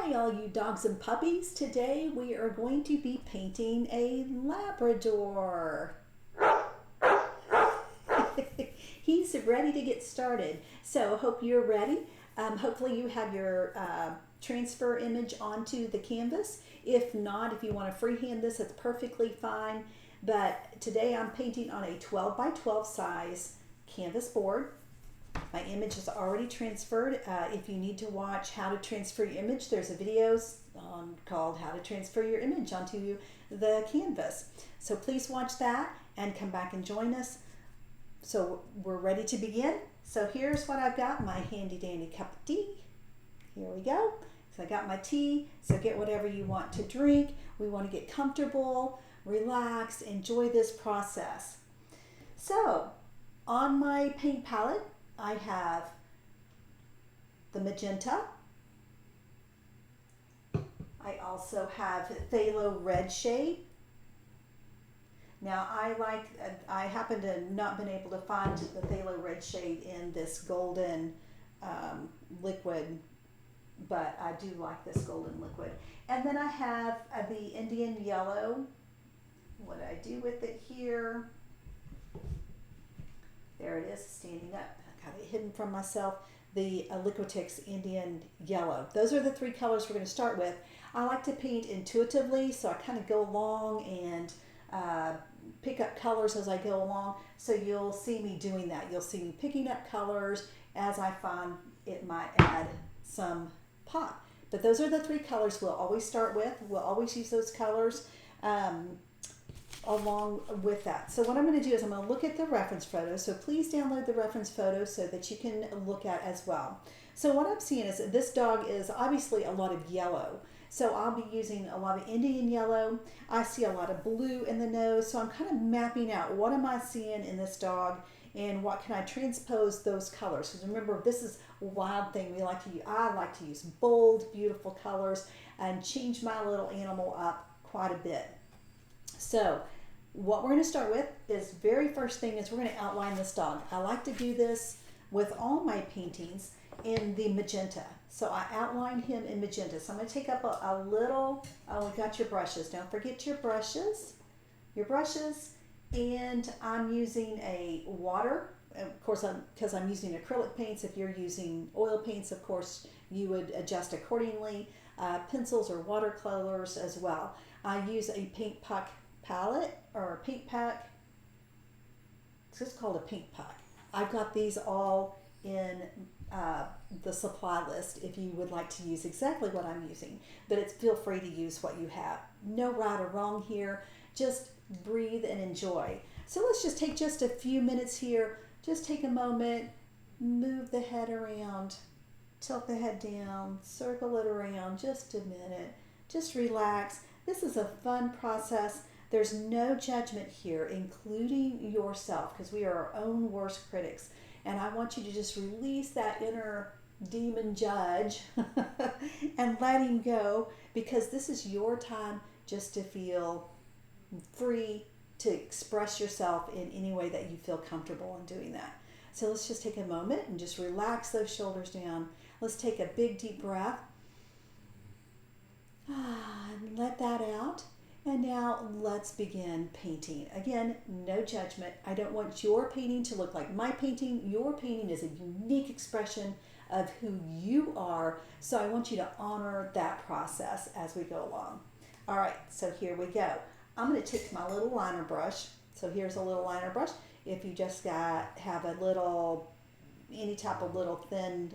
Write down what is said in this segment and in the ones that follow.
Hi all you dogs and puppies. Today we are going to be painting a Labrador. He's ready to get started. So hope you're ready. Hopefully you have your transfer image onto the canvas. If not, if you want to freehand this, it's perfectly fine. But today I'm painting on a 12 by 12 size canvas board. My image is already transferred. If you need to watch how to transfer your image, there's a video called How to Transfer Your Image onto the canvas. So please watch that and come back and join us. So we're ready to begin. So here's what I've got, my handy dandy cup of tea. Here we go. So I got my tea, so get whatever you want to drink. We want to get comfortable, relax, enjoy this process. So on my paint palette, I have the magenta. I also have phthalo red shade. Now I happen to not been able to find the phthalo red shade in this golden liquid, but I do like this golden liquid. And then I have the Indian yellow. What I do with it here, there it is, standing up. I got it hidden from myself. The Liquitex Indian yellow. Those are the three colors we're going to start with. I like to paint intuitively, so I kind of go along and pick up colors as I go along. So you'll see me doing that. You'll see me picking up colors as I find it might add some pop. But those are the three colors we'll always start with. We'll always use those colors along with that. So what I'm going to do is I'm going to look at the reference photo. So please download the reference photo so that you can look at as well. So what I'm seeing is that this dog is obviously a lot of yellow. So I'll be using a lot of Indian yellow. I see a lot of blue in the nose. So I'm kind of mapping out what am I seeing in this dog and what can I transpose those colors. Because remember, this is a wild thing we like to use. I like to use bold, beautiful colors and change my little animal up quite a bit. So what we're going to start with is very first thing is we're going to outline this dog. I like to do this with all my paintings in the magenta. So I outline him in magenta. So I'm going to take up a little, we got your brushes. Don't forget your brushes. And I'm using a water, of course, because I'm using acrylic paints. If you're using oil paints, of course, you would adjust accordingly. Pencils or watercolors as well. I use a paint puck palette or a paint pack. It's just called a paint puck. I've got these all in the supply list if you would like to use exactly what I'm using, but feel free to use what you have. No right or wrong here, just breathe and enjoy. So let's just take just a few minutes here, just take a moment, move the head around, tilt the head down, circle it around just a minute, just relax. This is a fun process. There's no judgment here, including yourself, because we are our own worst critics. And I want you to just release that inner demon judge and let him go, because this is your time just to feel free to express yourself in any way that you feel comfortable in doing that. So let's just take a moment and just relax those shoulders down. Let's take a big deep breath and let that out. And now let's begin painting. Again, no judgment. I don't want your painting to look like my painting. Your painting is a unique expression of who you are. So I want you to honor that process as we go along. All right, so here we go. I'm going to take my little liner brush. So here's a little liner brush. If you just have a little, any type of little thin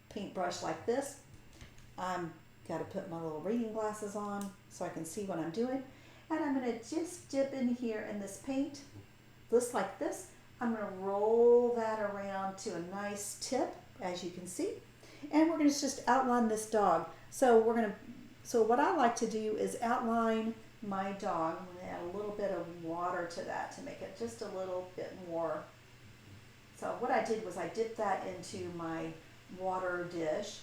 paintbrush like this, got to put my little reading glasses on so I can see what I'm doing. And I'm going to just dip in here in this paint, just like this. I'm going to roll that around to a nice tip, as you can see. And we're going to just outline this dog. So what I like to do is outline my dog. I'm going to add a little bit of water to that to make it just a little bit more. So what I did was I dipped that into my water dish,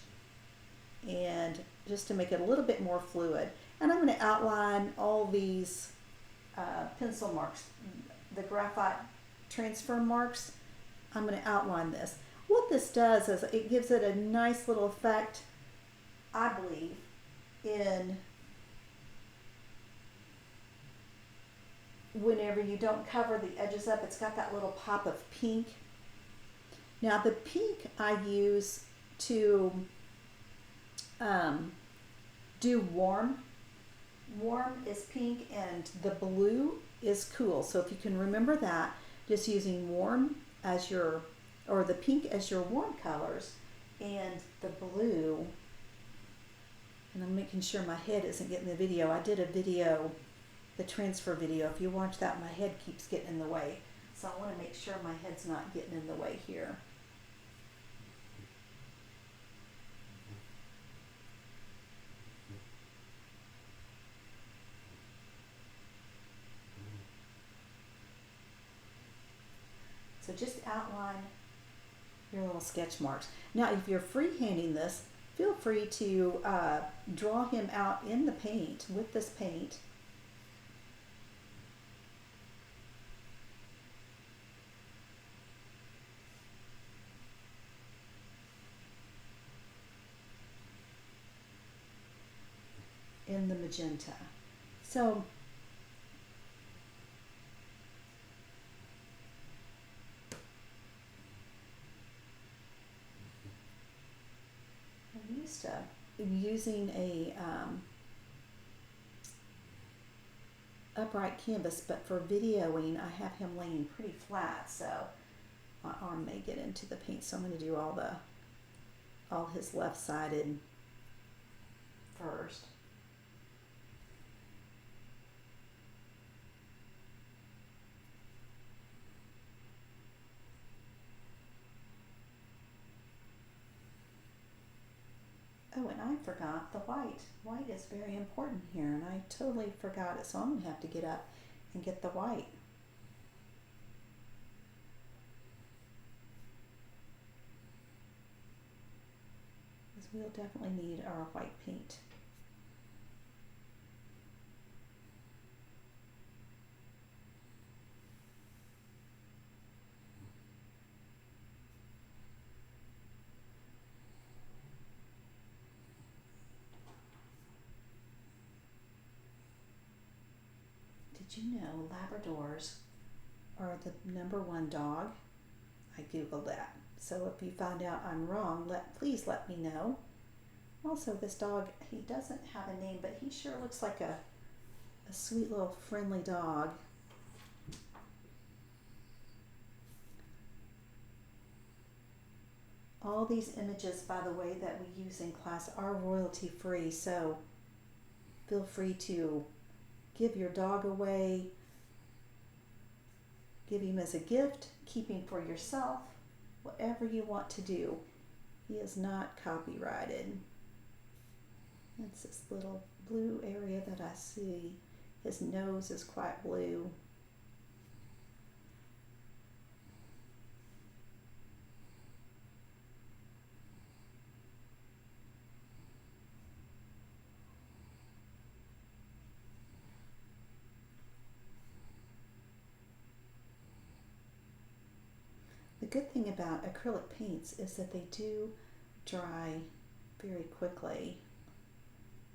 and just to make it a little bit more fluid. And I'm going to outline all these pencil marks, the graphite transfer marks. I'm going to outline this. What this does is it gives it a nice little effect, I believe, in whenever you don't cover the edges up, it's got that little pop of pink. Now the pink I use to do warm. Warm is pink and the blue is cool. So if you can remember that, just using warm as your, or the pink as your warm colors and the blue. And I'm making sure my head isn't getting the video. I did a video, the transfer video. If you watch that, my head keeps getting in the way. So I want to make sure my head's not getting in the way here. So just outline your little sketch marks. Now, if you're freehanding this, feel free to draw him out in the paint with this paint. In the magenta. So I'm used to using a upright canvas, but for videoing I have him laying pretty flat, so my arm may get into the paint. So I'm going to do all his left-sided first. Oh, and I forgot the white. White is very important here, and I totally forgot it, so I'm going to have to get up and get the white. Because we'll definitely need our white paint. Did you know Labradors are the #1 dog? I googled that. So if you find out I'm wrong, please let me know. Also, this dog, he doesn't have a name, but he sure looks like a sweet little friendly dog. All these images, by the way, that we use in class are royalty free, so feel free to give your dog away, give him as a gift, keep him for yourself, whatever you want to do. He is not copyrighted. That's this little blue area that I see. His nose is quite blue. The good thing about acrylic paints is that they do dry very quickly,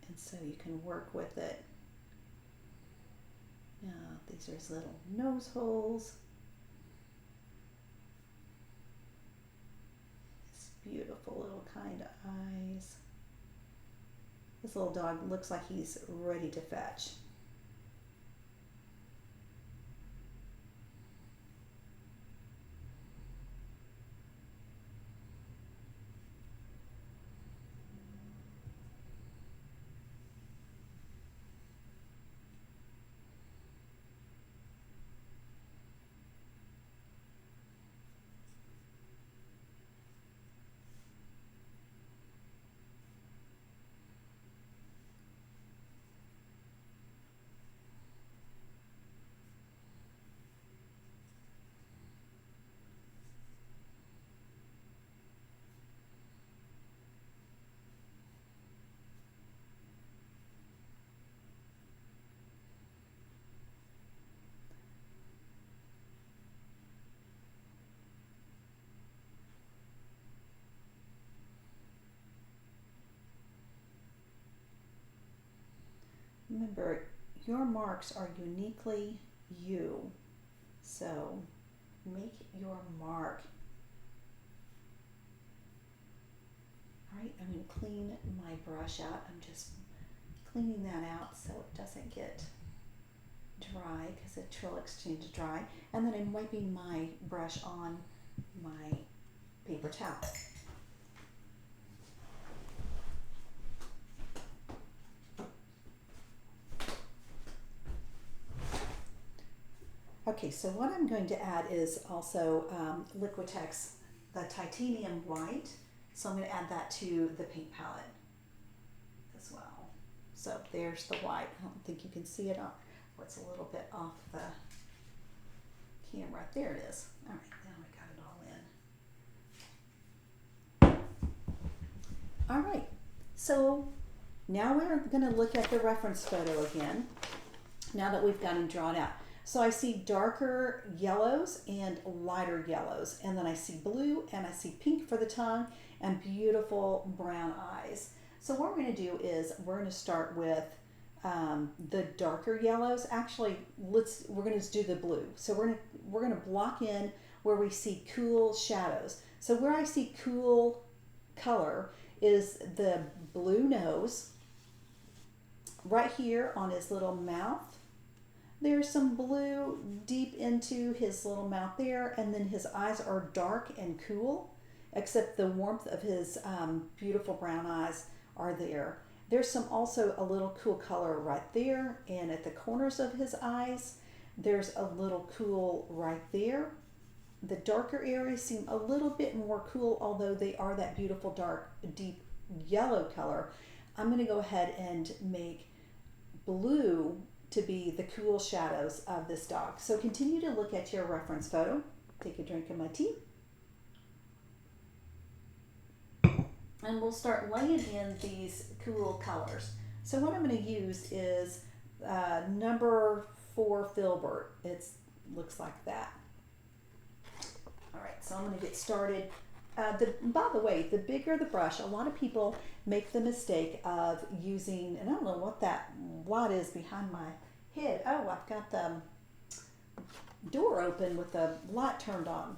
and so you can work with it. Now, these are his little nose holes. His beautiful little kind eyes. This little dog looks like he's ready to fetch. Remember, your marks are uniquely you. So make your mark. All right, I'm going to clean my brush out. I'm just cleaning that out so it doesn't get dry because acrylics change to dry. And then I'm wiping my brush on my paper towel. Okay, so what I'm going to add is also Liquitex, the titanium white. So I'm going to add that to the paint palette as well. So there's the white. I don't think you can see it. It's a little bit off the camera. There it is. All right, now I got it all in. All right, so now we're going to look at the reference photo again, now that we've got him drawn out. So I see darker yellows and lighter yellows, and then I see blue and I see pink for the tongue and beautiful brown eyes. So what we're going to do is we're going to start with the darker yellows. Actually, we're going to do the blue. So we're going to block in where we see cool shadows. So where I see cool color is the blue nose, right here on his little mouth. There's some blue deep into his little mouth there, and then his eyes are dark and cool, except the warmth of his beautiful brown eyes are there. There's some also a little cool color right there, and at the corners of his eyes, there's a little cool right there. The darker areas seem a little bit more cool, although they are that beautiful dark, deep yellow color. I'm going to go ahead and make blue to be the cool shadows of this dog. So continue to look at your reference photo. Take a drink of my tea. And we'll start laying in these cool colors. So what I'm going to use is number 4 filbert. It looks like that. All right, so I'm going to get started. By the way, the bigger the brush, a lot of people make the mistake of using, and I don't know what that light is behind my head. Oh, I've got the door open with the light turned on.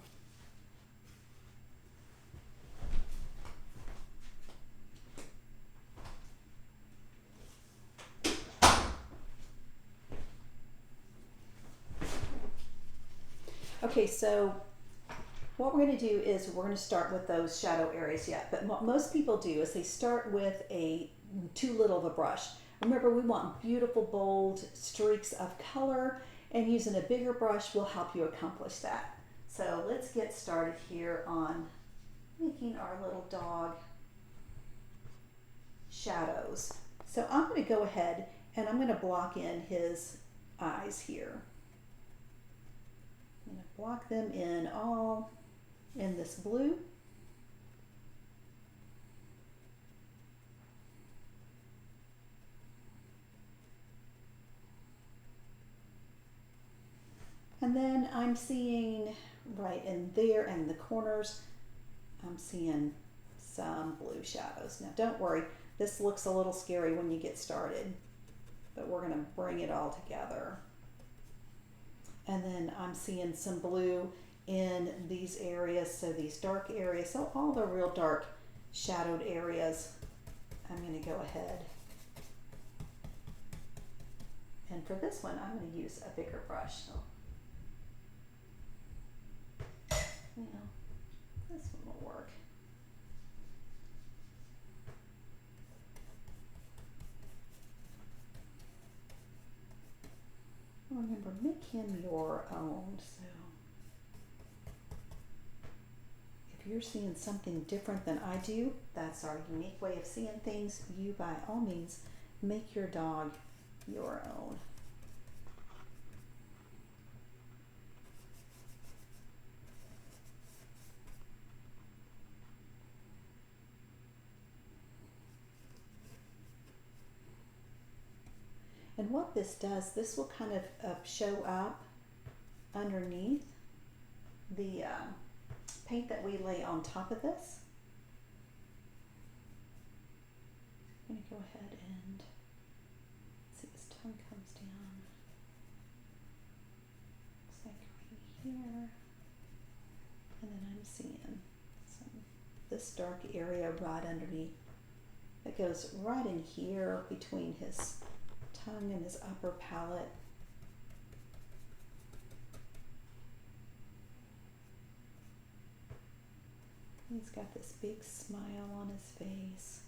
Okay, so what we're going to do is we're going to start with those shadow areas yet. But what most people do is they start with too little of a brush. Remember, we want beautiful, bold streaks of color, and using a bigger brush will help you accomplish that. So let's get started here on making our little dog shadows. So I'm going to go ahead and I'm going to block in his eyes here. I'm going to block them in all in this blue. And then I'm seeing right in there and the corners, I'm seeing some blue shadows. Now don't worry, this looks a little scary when you get started, but we're going to bring it all together. And then I'm seeing some blue in these areas, so these dark areas, so all the real dark shadowed areas, I'm going to go ahead. And for this one, I'm going to use a bigger brush. So, you know, this one will work. Remember, make him your own. So if you're seeing something different than I do, that's our unique way of seeing things. You, by all means, make your dog your own. And what this does, this will kind of show up underneath the paint that we lay on top of this. I'm going to go ahead and see his tongue comes down. Looks like right here. And then I'm seeing this dark area right underneath that goes right in here between his tongue and his upper palate. He's got this big smile on his face.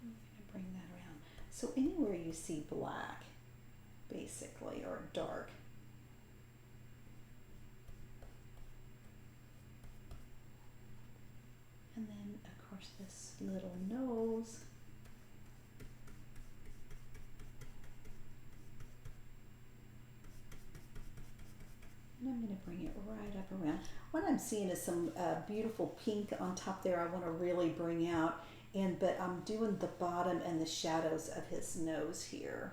I'm going to bring that around. So anywhere you see black, basically, or dark, and then of course this little nose. And I'm going to bring it right up around. What I'm seeing is some beautiful pink on top there I want to really bring out. But I'm doing the bottom and the shadows of his nose here.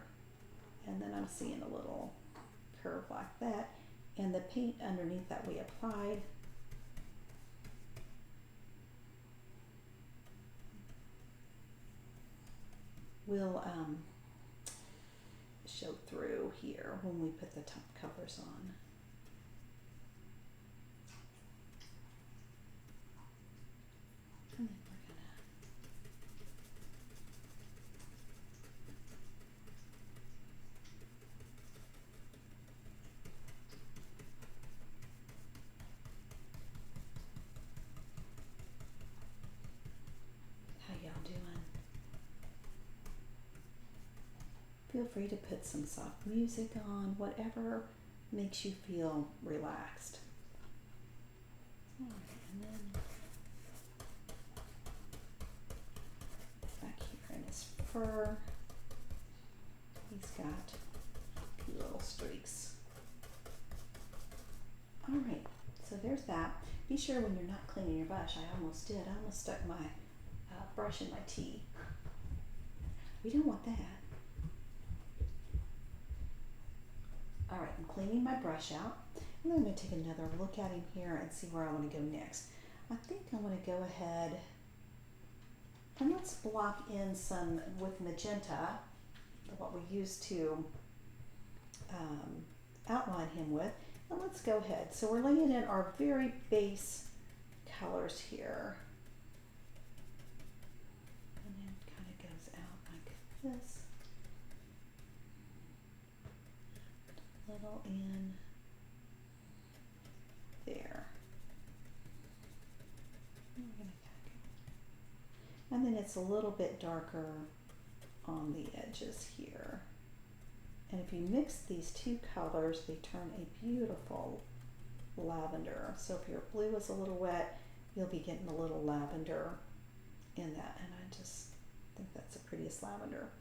And then I'm seeing a little curve like that. And the paint underneath that we applied. Will show through here when we put the top colors on. And then we're gonna how y'all doing? Feel free to put some soft music on, whatever makes you feel relaxed. All right, and then back here in his fur, he's got little streaks. All right, so there's that. Be sure when you're not cleaning your brush, I almost did. I almost stuck my brush in my tea. We don't want that. All right, I'm cleaning my brush out, and then I'm going to take another look at him here and see where I want to go next. I think I want to go ahead and let's block in some with magenta, what we used to outline him with, and let's go ahead. So we're laying in our very base colors here, and then it kind of goes out like this. Little in there. And then it's a little bit darker on the edges here. And if you mix these two colors, they turn a beautiful lavender. So if your blue is a little wet, you'll be getting a little lavender in that. And I just think that's the prettiest lavender.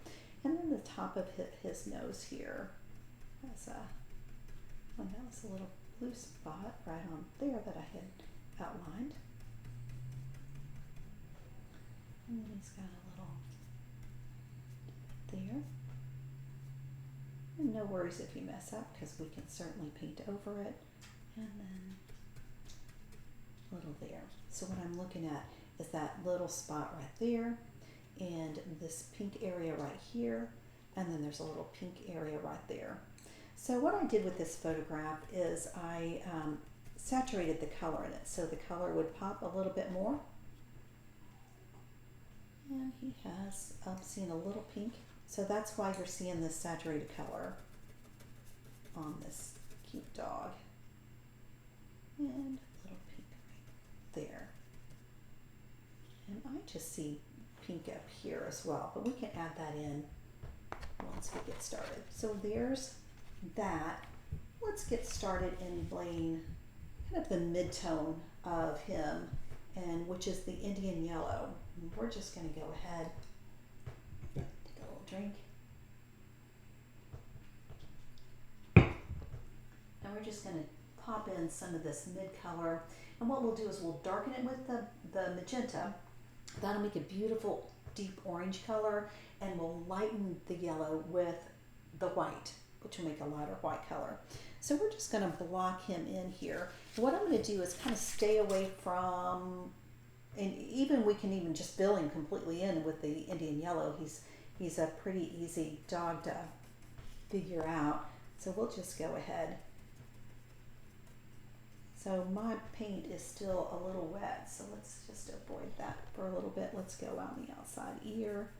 And then the top of his nose here has that was a little blue spot right on there that I had outlined. And then he's got a little there. And no worries if you mess up, because we can certainly paint over it. And then a little there. So what I'm looking at is that little spot right there, and this pink area right here, and then there's a little pink area right there. So what I did with this photograph is I saturated the color in it so the color would pop a little bit more. And he has, I'm seeing a little pink, so that's why you're seeing this saturated color on this cute dog. And a little pink right there. And I just see pink up here as well, but we can add that in once we get started. So there's that. Let's get started in laying kind of the mid-tone of him, and which is the Indian yellow. And we're just going to go ahead, take a little drink, and we're just going to pop in some of this mid-color. And what we'll do is we'll darken it with the magenta. That'll make a beautiful deep orange color, and we'll lighten the yellow with the white. which will make a lighter white color. So we're just going to block him in here. What I'm going to do is kind of stay away from, and even we can even just fill him completely in with the Indian yellow. He's a pretty easy dog to figure out. So we'll just go ahead. So my paint is still a little wet, so let's just avoid that for a little bit. Let's go on the outside ear,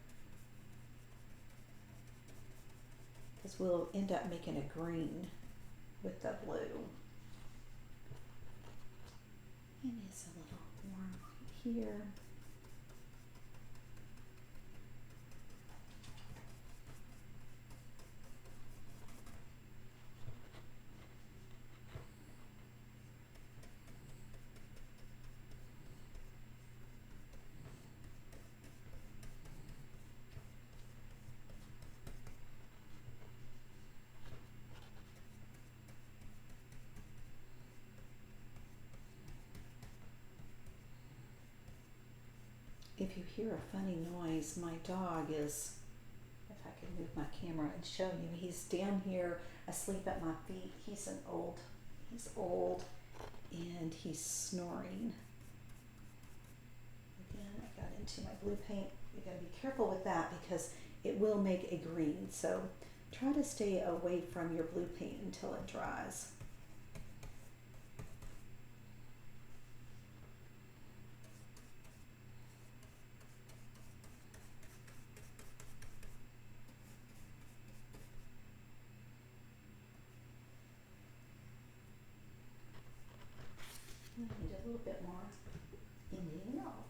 because we'll end up making a green with the blue. It is a little warm here. If you hear a funny noise, my dog is, if I can move my camera and show you, he's down here asleep at my feet. He's old, and he's snoring. Again, I got into my blue paint. You gotta be careful with that because it will make a green. So try to stay away from your blue paint until it dries. I need a little bit more Indian yellow.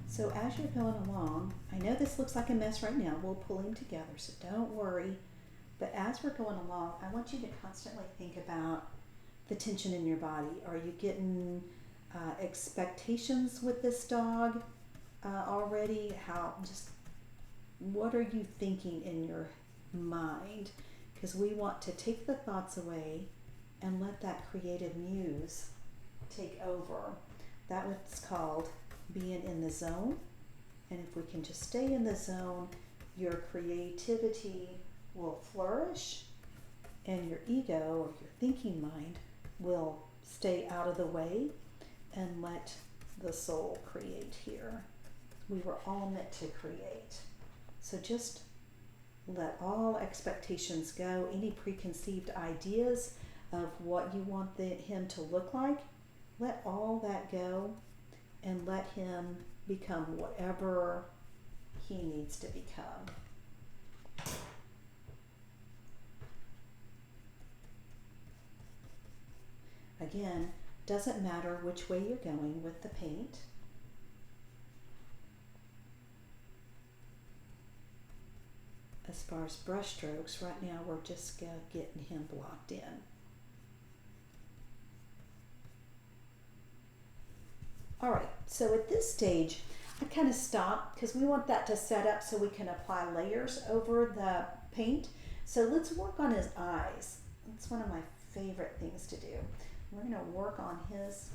So as you're going along, I know this looks like a mess right now. We'll pull him together, so don't worry. But as we're going along, I want you to constantly think about the tension in your body. Are you getting expectations with this dog already? What are you thinking in your mind? Because we want to take the thoughts away and let that creative muse take over. That was called being in the zone. And if we can just stay in the zone, your creativity will flourish and your ego or your thinking mind will stay out of the way and let the soul create here. We were all meant to create. So just let all expectations go, any preconceived ideas of what you want him to look like, let all that go and let him become whatever he needs to become. Again, doesn't matter which way you're going with the paint. As far as brush strokes, right now we're just getting him blocked in. All right, so at this stage, I kind of stop because we want that to set up so we can apply layers over the paint. So let's work on his eyes. That's one of my favorite things to do. We're going to work on his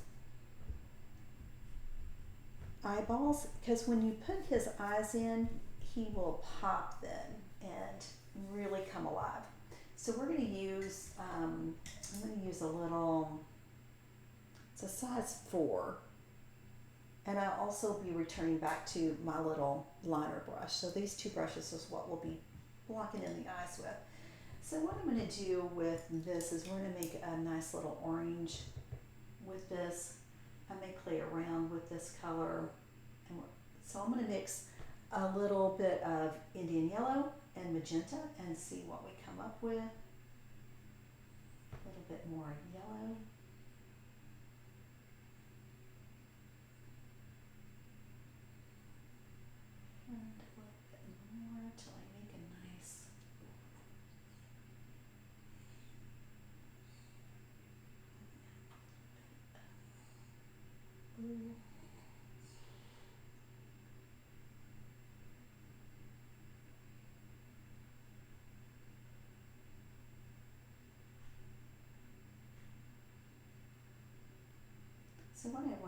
eyeballs because when you put his eyes in, he will pop then and really come alive. So we're going to use, I'm going to use a little, it's a size 4. And I'll also be returning back to my little liner brush. So these two brushes is what we'll be blocking in the eyes with. So what I'm going to do with this is we're going to make a nice little orange with this. I may play around with this color. So I'm going to mix a little bit of Indian yellow and magenta and see what we come up with. A little bit more yellow. And a little bit more until I make a nice blue.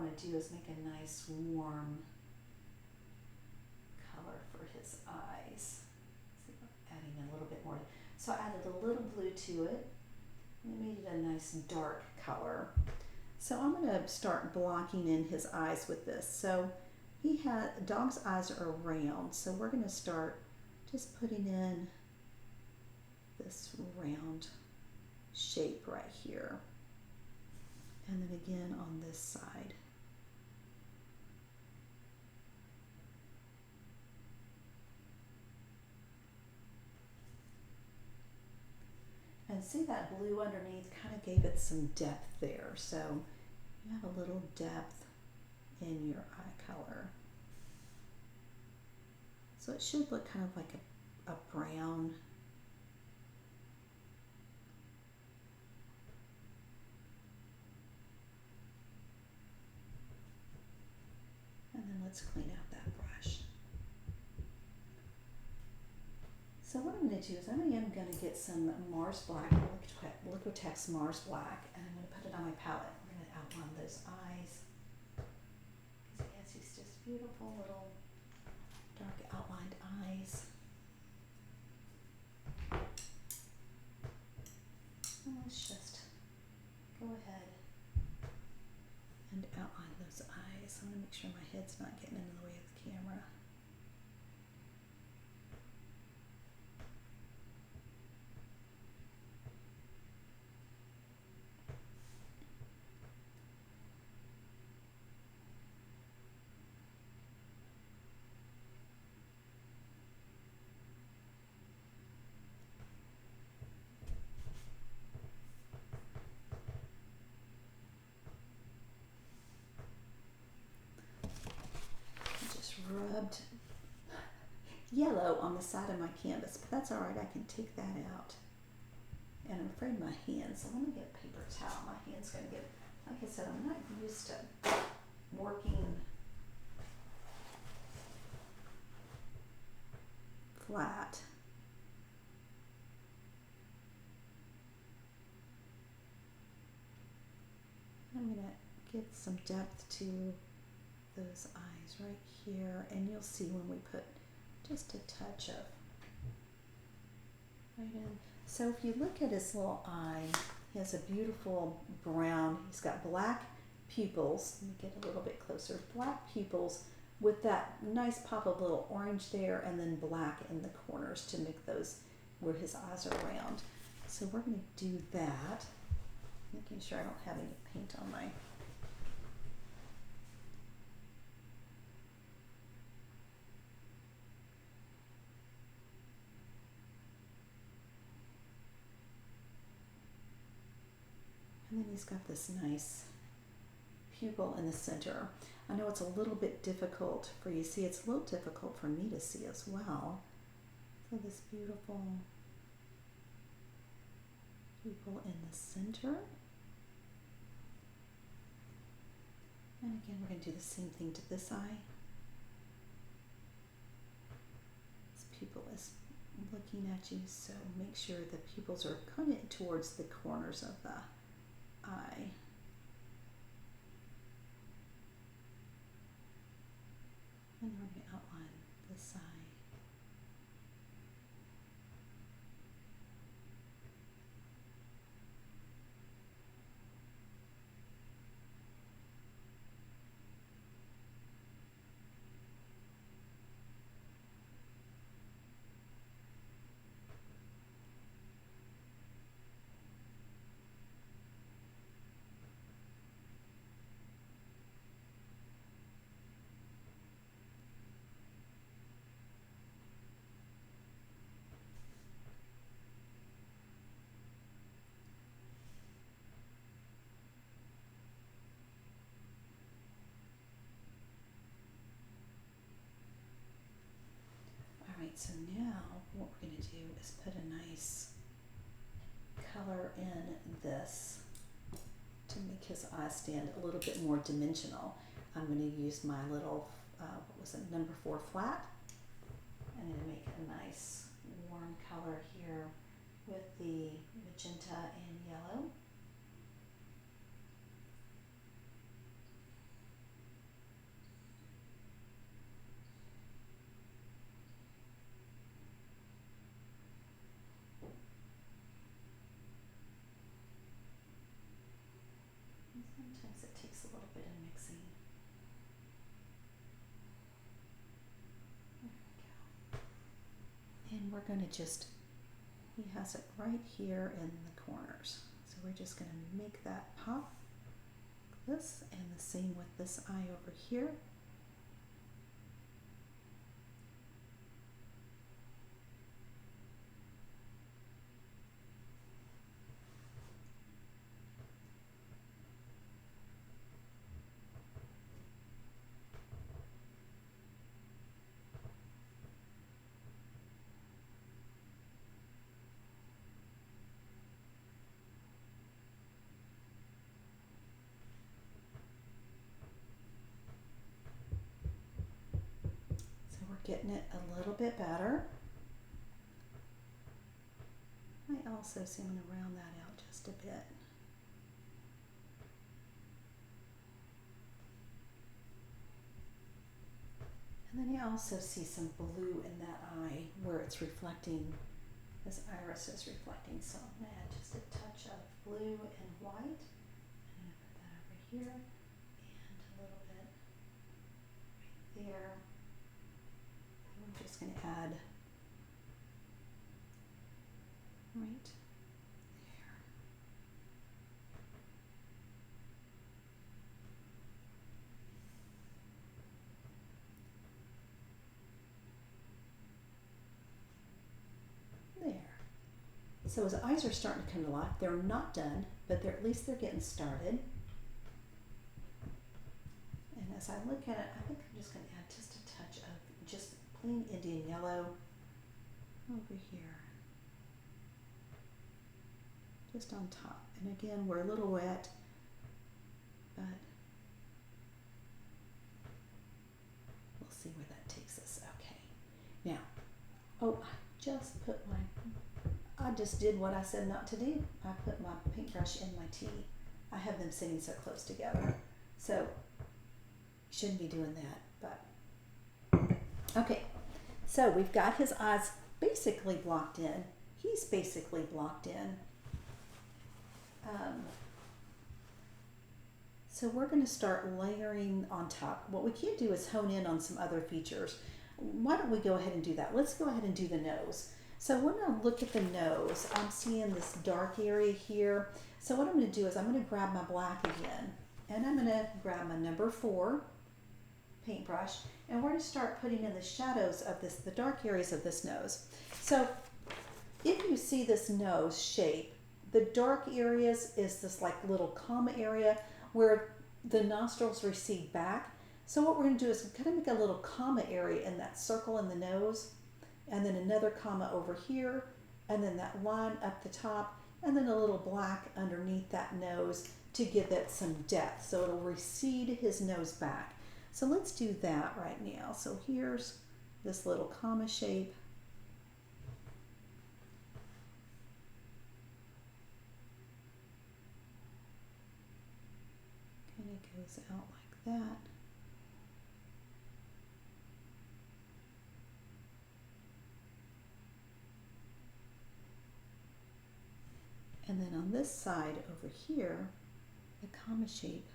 want to do is make a nice warm color for his eyes. So adding a little bit more. So I added a little blue to it and it made it a nice dark color. So I'm going to start blocking in his eyes with this. So dog's eyes are round, so we're going to start just putting in this round shape right here. And then again on this side. And see that blue underneath kind of gave it some depth there. So you have a little depth in your eye color. So it should look kind of like a brown. And then let's clean out that brush. So what I'm going to do is I am going to get some Mars Black, Liquitex Mars Black, and I'm going to put it on my palette. We're going to outline those eyes. Because he has these just beautiful little dark outlined eyes. And let's just go ahead and outline those eyes. I want to make sure my head's not getting in the way of the camera. Rubbed yellow on the side of my canvas, but that's all right. I can take that out. And I'm afraid my hands, so let me get a paper towel. My hand's going to get, like I said, I'm not used to working flat. I'm going to give some depth to those eyes right here, and you'll see when we put just a touch of right in. So if you look at his little eye, he has a beautiful brown, he's got black pupils. Let me get a little bit closer. Black pupils with that nice pop of little orange there, and then black in the corners to make those where his eyes are round. So we're going to do that, making sure I don't have any paint on my and then he's got this nice pupil in the center. I know it's a little bit difficult for you to see. It's a little difficult for me to see as well. So this beautiful pupil in the center. And again, we're going to do the same thing to this eye. This pupil is looking at you, so make sure the pupils are kind of towards the corners of the eye. And we're going to outline this eye. Alright, so now what we're going to do is put a nice color in this to make his eyes stand a little bit more dimensional. I'm going to use my little, what was it, number 4 flat. I'm going to make a nice warm color here with the magenta and yellow. going to just, he has it right here in the corners. So we're just going to make that pop this, and the same with this eye over here. Getting it a little bit better. I also see I'm going to round that out just a bit. And then you also see some blue in that eye where it's reflecting, this iris is reflecting. So I'm going to add just a touch of blue and white. I'm going to put that over here and a little bit right there. I'm just going to add right there. There. So his eyes are starting to come to life. They're not done, but at least they're getting started. And as I look at it, I think I'm just going to add just a touch of just plain Indian yellow over here, just on top. And again, we're a little wet, but we'll see where that takes us. Okay. Now, oh, I just did what I said not to do. I put my paintbrush in my tea. I have them sitting so close together. So, shouldn't be doing that, but okay. So we've got his eyes basically blocked in. He's basically blocked in. So we're going to start layering on top. What we can do is hone in on some other features. Why don't we go ahead and do that? Let's go ahead and do the nose. So we're going to look at the nose. I'm seeing this dark area here. So what I'm going to do is I'm going to grab my black again, and I'm going to grab my number 4 paintbrush, and we're going to start putting in the shadows of this, the dark areas of this nose. So if you see this nose shape, the dark areas is this like little comma area where the nostrils recede back. So what we're going to do is kind of make a little comma area in that circle in the nose, and then another comma over here, and then that line up the top, and then a little black underneath that nose to give it some depth. So it'll recede his nose back. So let's do that right now. So here's this little comma shape. Kind of goes out like that. And then on this side over here, the comma shape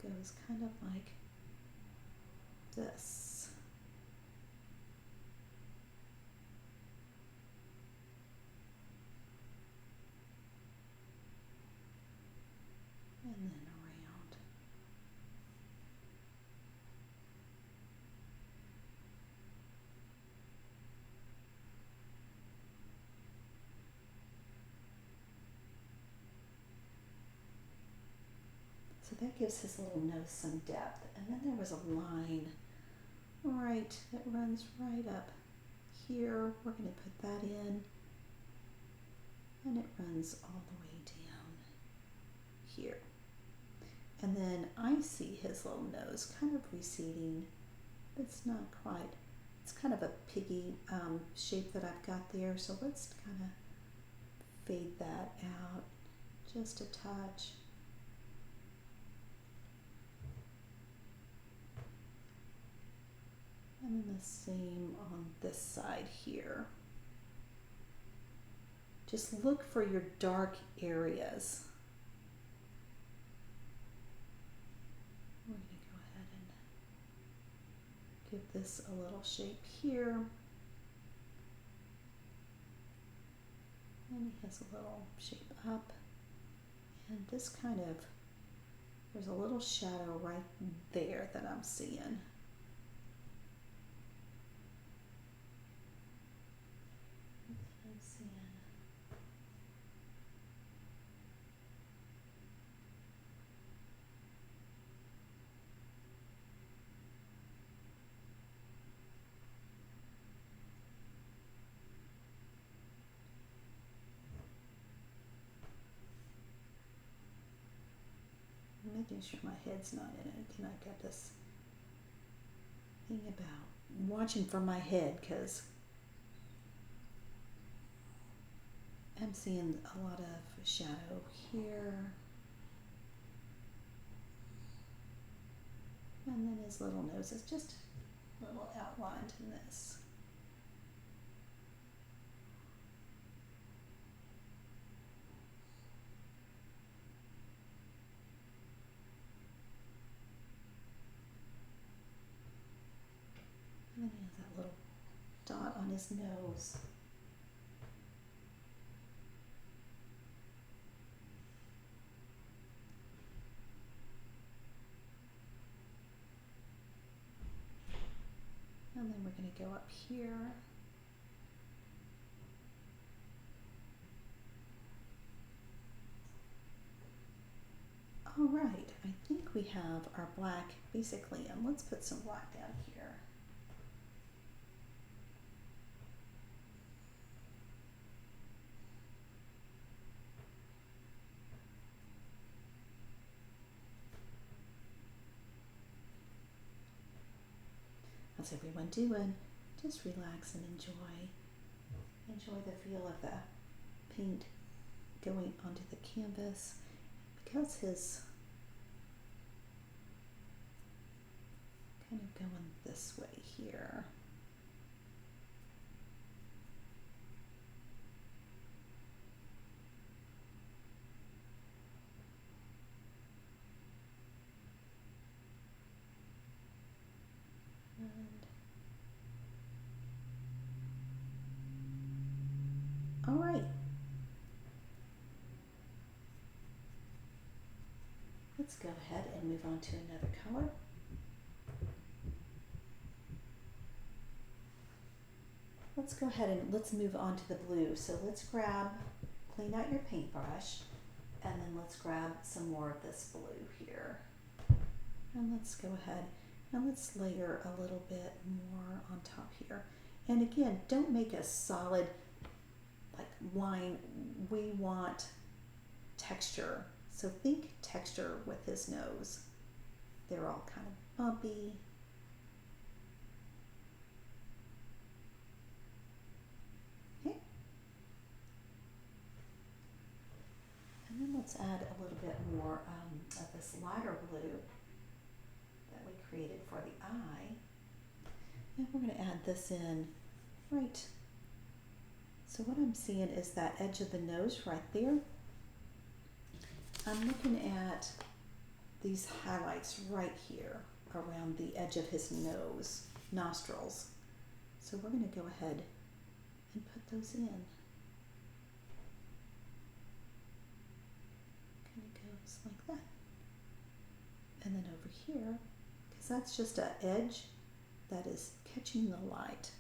goes kind of like this. And then around. So that gives his little nose some depth. And then there was a line right that runs right up here. We're going to put that in, and it runs all the way down here. And then I see his little nose kind of receding. It's not quite, it's kind of a piggy shape that I've got there. So let's kind of fade that out just a touch. And then the same on this side here. Just look for your dark areas. We're going to go ahead and give this a little shape here. And he has a little shape up. And this kind of, there's a little shadow right there that I'm seeing. Making sure my head's not in it. And I got this thing about watching for my head because I'm seeing a lot of shadow here. And then his little nose is just a little outlined in this. And then he has that little dot on his nose. And then we're going to go up here. All right, I think we have our black basically, and let's put some black down here. How's everyone doing? Just relax and enjoy. Enjoy the feel of the paint going onto the canvas. Because his kind of going this way here. All right. Let's go ahead and move on to another color. Let's go ahead and let's move on to the blue. So let's clean out your paintbrush, and then let's grab some more of this blue here. And let's go ahead and let's layer a little bit more on top here. And again, don't make a solid line. We want texture. So think texture with his nose. They're all kind of bumpy. Okay. And then let's add a little bit more of this lighter blue that we created for the eye. And we're going to add this in right. So what I'm seeing is that edge of the nose right there. I'm looking at these highlights right here around the edge of his nose, nostrils. So we're going to go ahead and put those in. Kind of goes like that. And then over here, because that's just an edge that is catching the light.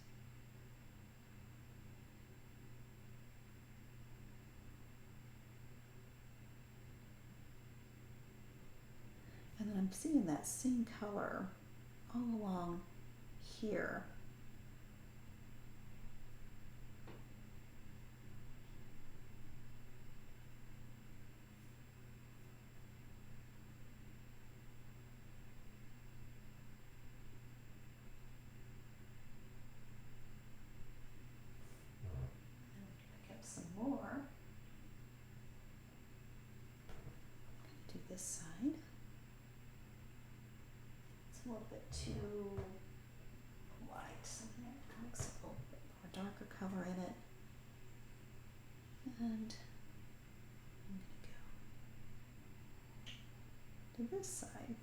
And then I'm seeing that same color all along here. And pick up some more. Do this side. A little bit too light, so I'm going to mix a little bit more darker color in it. And I'm going to go to this side.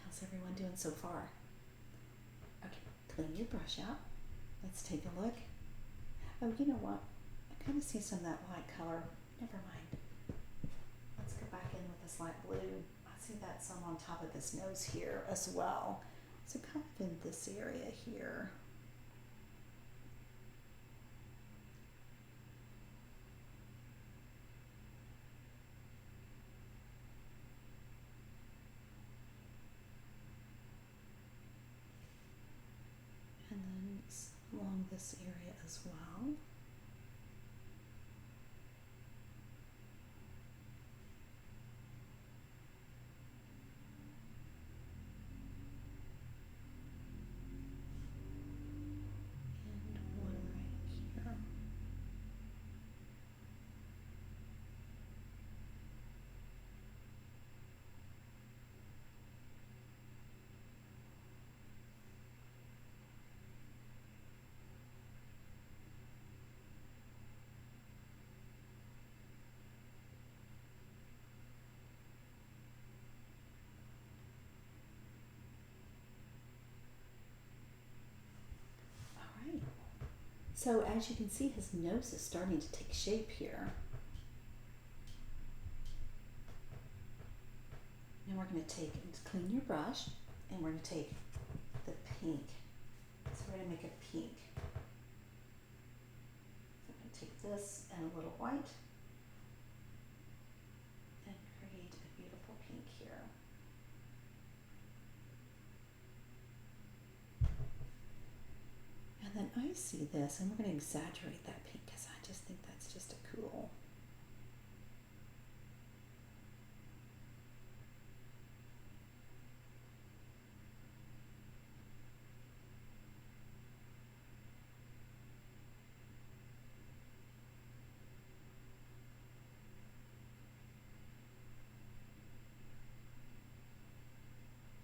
How's everyone doing so far? Okay, clean your brush out. Let's take a look. Oh, you know what? I kind of see some of that light color. Never mind. Let's go back in with this light blue. I see that some on top of his nose here as well. So kind of in this area here. And then along this area as well. And one right here. All right. So as you can see, his nose is starting to take shape here. Now we're going to clean your brush, and we're going to take the pink. So we're going to make a pink. So I'm going to take this and a little white and create a beautiful pink here. And then I see this, and we're going to exaggerate that pink because I just think that's just a cool.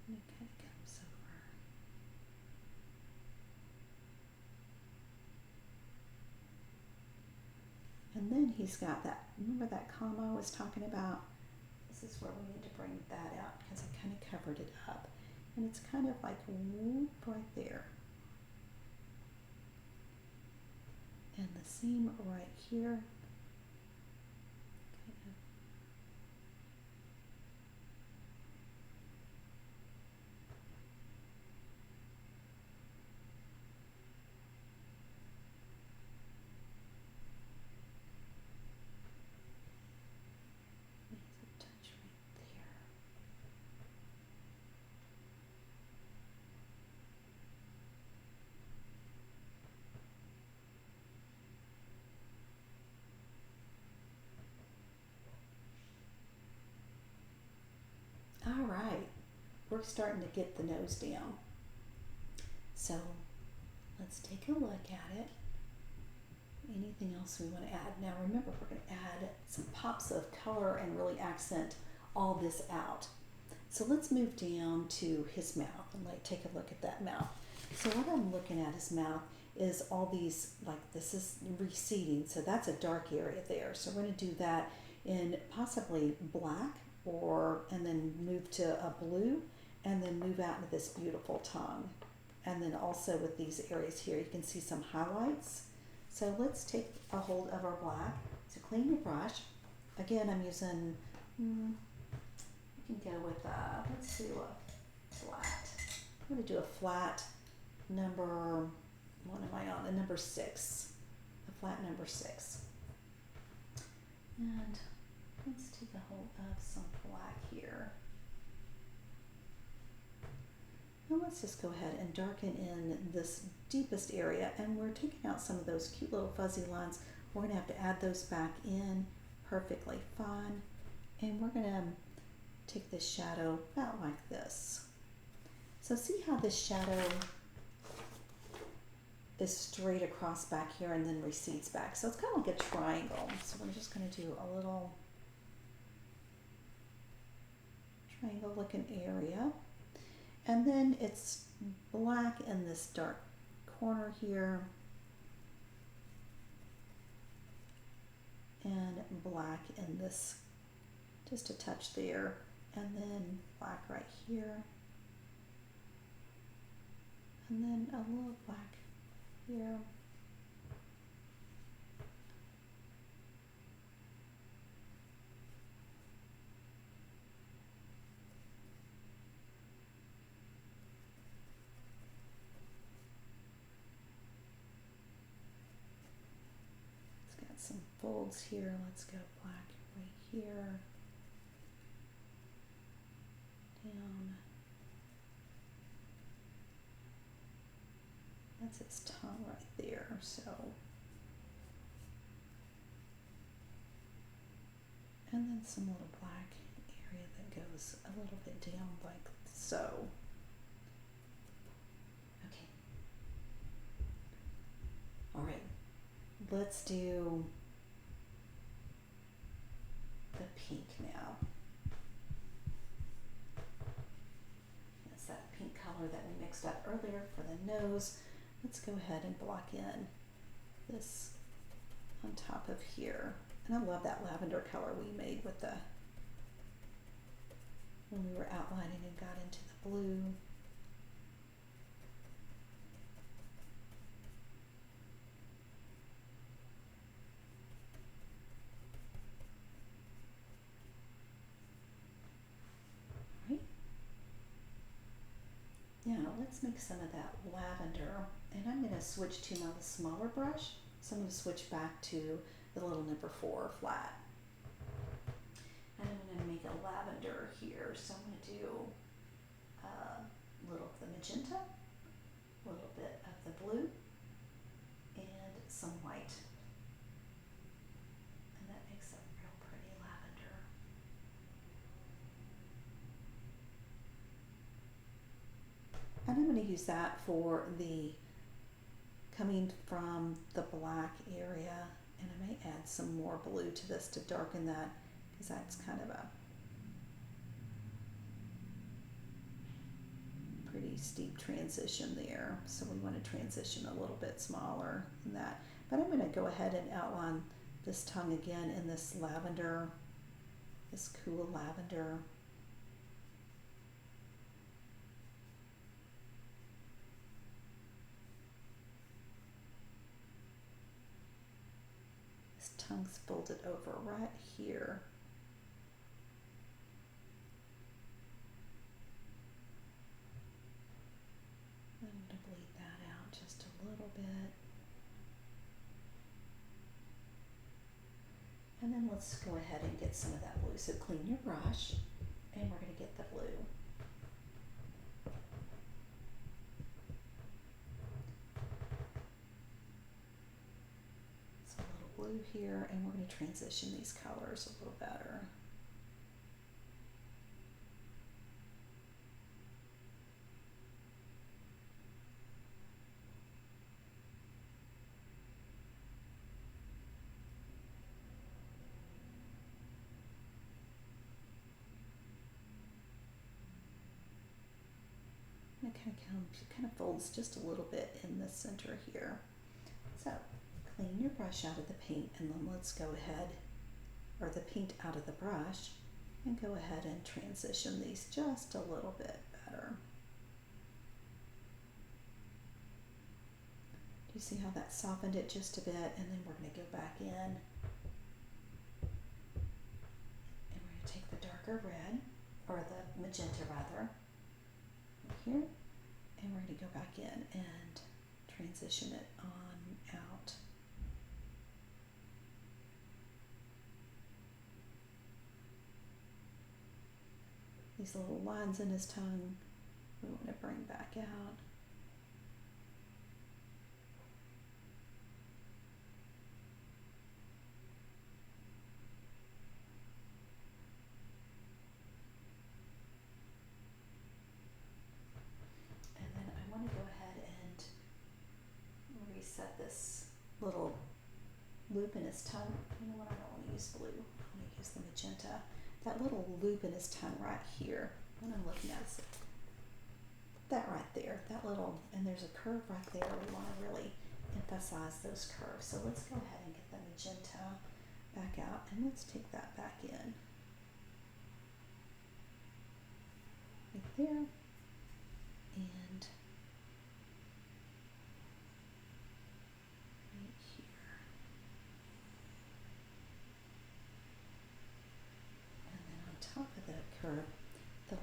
And it kind of comes over. And then he's got that, remember that comma I was talking about? This is where we need to bring that out because I kind of covered it up. And it's kind of like whoop right there. And the seam right here. Kind of. There's a touch right there. All right, we're starting to get the nose down. So let's take a look at it. Anything else we want to add? Now remember, we're going to add some pops of color and really accent all this out. So let's move down to his mouth and take a look at that mouth. So what I'm looking at his mouth is all these, like this is receding, so that's a dark area there. So we're going to do that in possibly black, and then move to a blue, and then move out into this beautiful tongue. And then also with these areas here, you can see some highlights. So let's take a hold of our black. So clean your brush. Again, I'm using, you can go with, let's do a flat. I'm going to do a flat number, what am I on? A number 6. A flat number 6. And let's take a hold of some black here. Now let's just go ahead and darken in this deepest area, and we're taking out some of those cute little fuzzy lines. We're going to have to add those back in perfectly fine, and we're going to take this shadow about like this. So see how this shadow is straight across back here and then recedes back. So it's kind of like a triangle. So we're just going to do a little triangle looking area. And then it's black in this dark corner here. And black in this, just a touch there. And then black right here. And then a little black here. It's got some folds here. Let's go black right here. Down. That's its tongue right there, so. And then some little black area that goes a little bit down like so. Okay. All right, let's do the pink now. That's that pink color that we mixed up earlier for the nose. Let's go ahead and block in this on top of here. And I love that lavender color we made with the, when we were outlining and got into the blue. Right. Now let's make some of that lavender, and I'm going to switch to my smaller brush. So I'm going to switch back to the little number 4 flat. And I'm going to make a lavender here. So I'm going to do a little of the magenta, a little bit of the blue, and some white. And that makes a real pretty lavender. And I'm going to use that for the coming from the black area, and I may add some more blue to this to darken that, because that's kind of a pretty steep transition there. So we want to transition a little bit smaller than that. But I'm going to go ahead and outline this tongue again in this lavender, this cool lavender. Tongue's folded over right here. I'm going to bleed that out just a little bit. And then let's go ahead and get some of that blue. So clean your brush, and we're going to get the blue. Blue here, and we're going to transition these colors a little better. And it kind of folds just a little bit in the center here. So clean your brush out of the paint, and then let's go ahead, or the paint out of the brush, and go ahead and transition these just a little bit better. Do you see how that softened it just a bit? And then we're going to go back in, and we're going to take the darker red, or the magenta rather, right here, and we're going to go back in and transition it on out. These little lines in his tongue we want to bring back out. And then I want to go ahead and reset this little loop in his tongue. You know what, I don't want to use blue, I want to use the magenta. That little loop in his tongue right here, what I'm looking at is that right there, that little, and there's a curve right there. We want to really emphasize those curves. So let's go ahead and get the magenta back out, and let's take that back in. Right there. And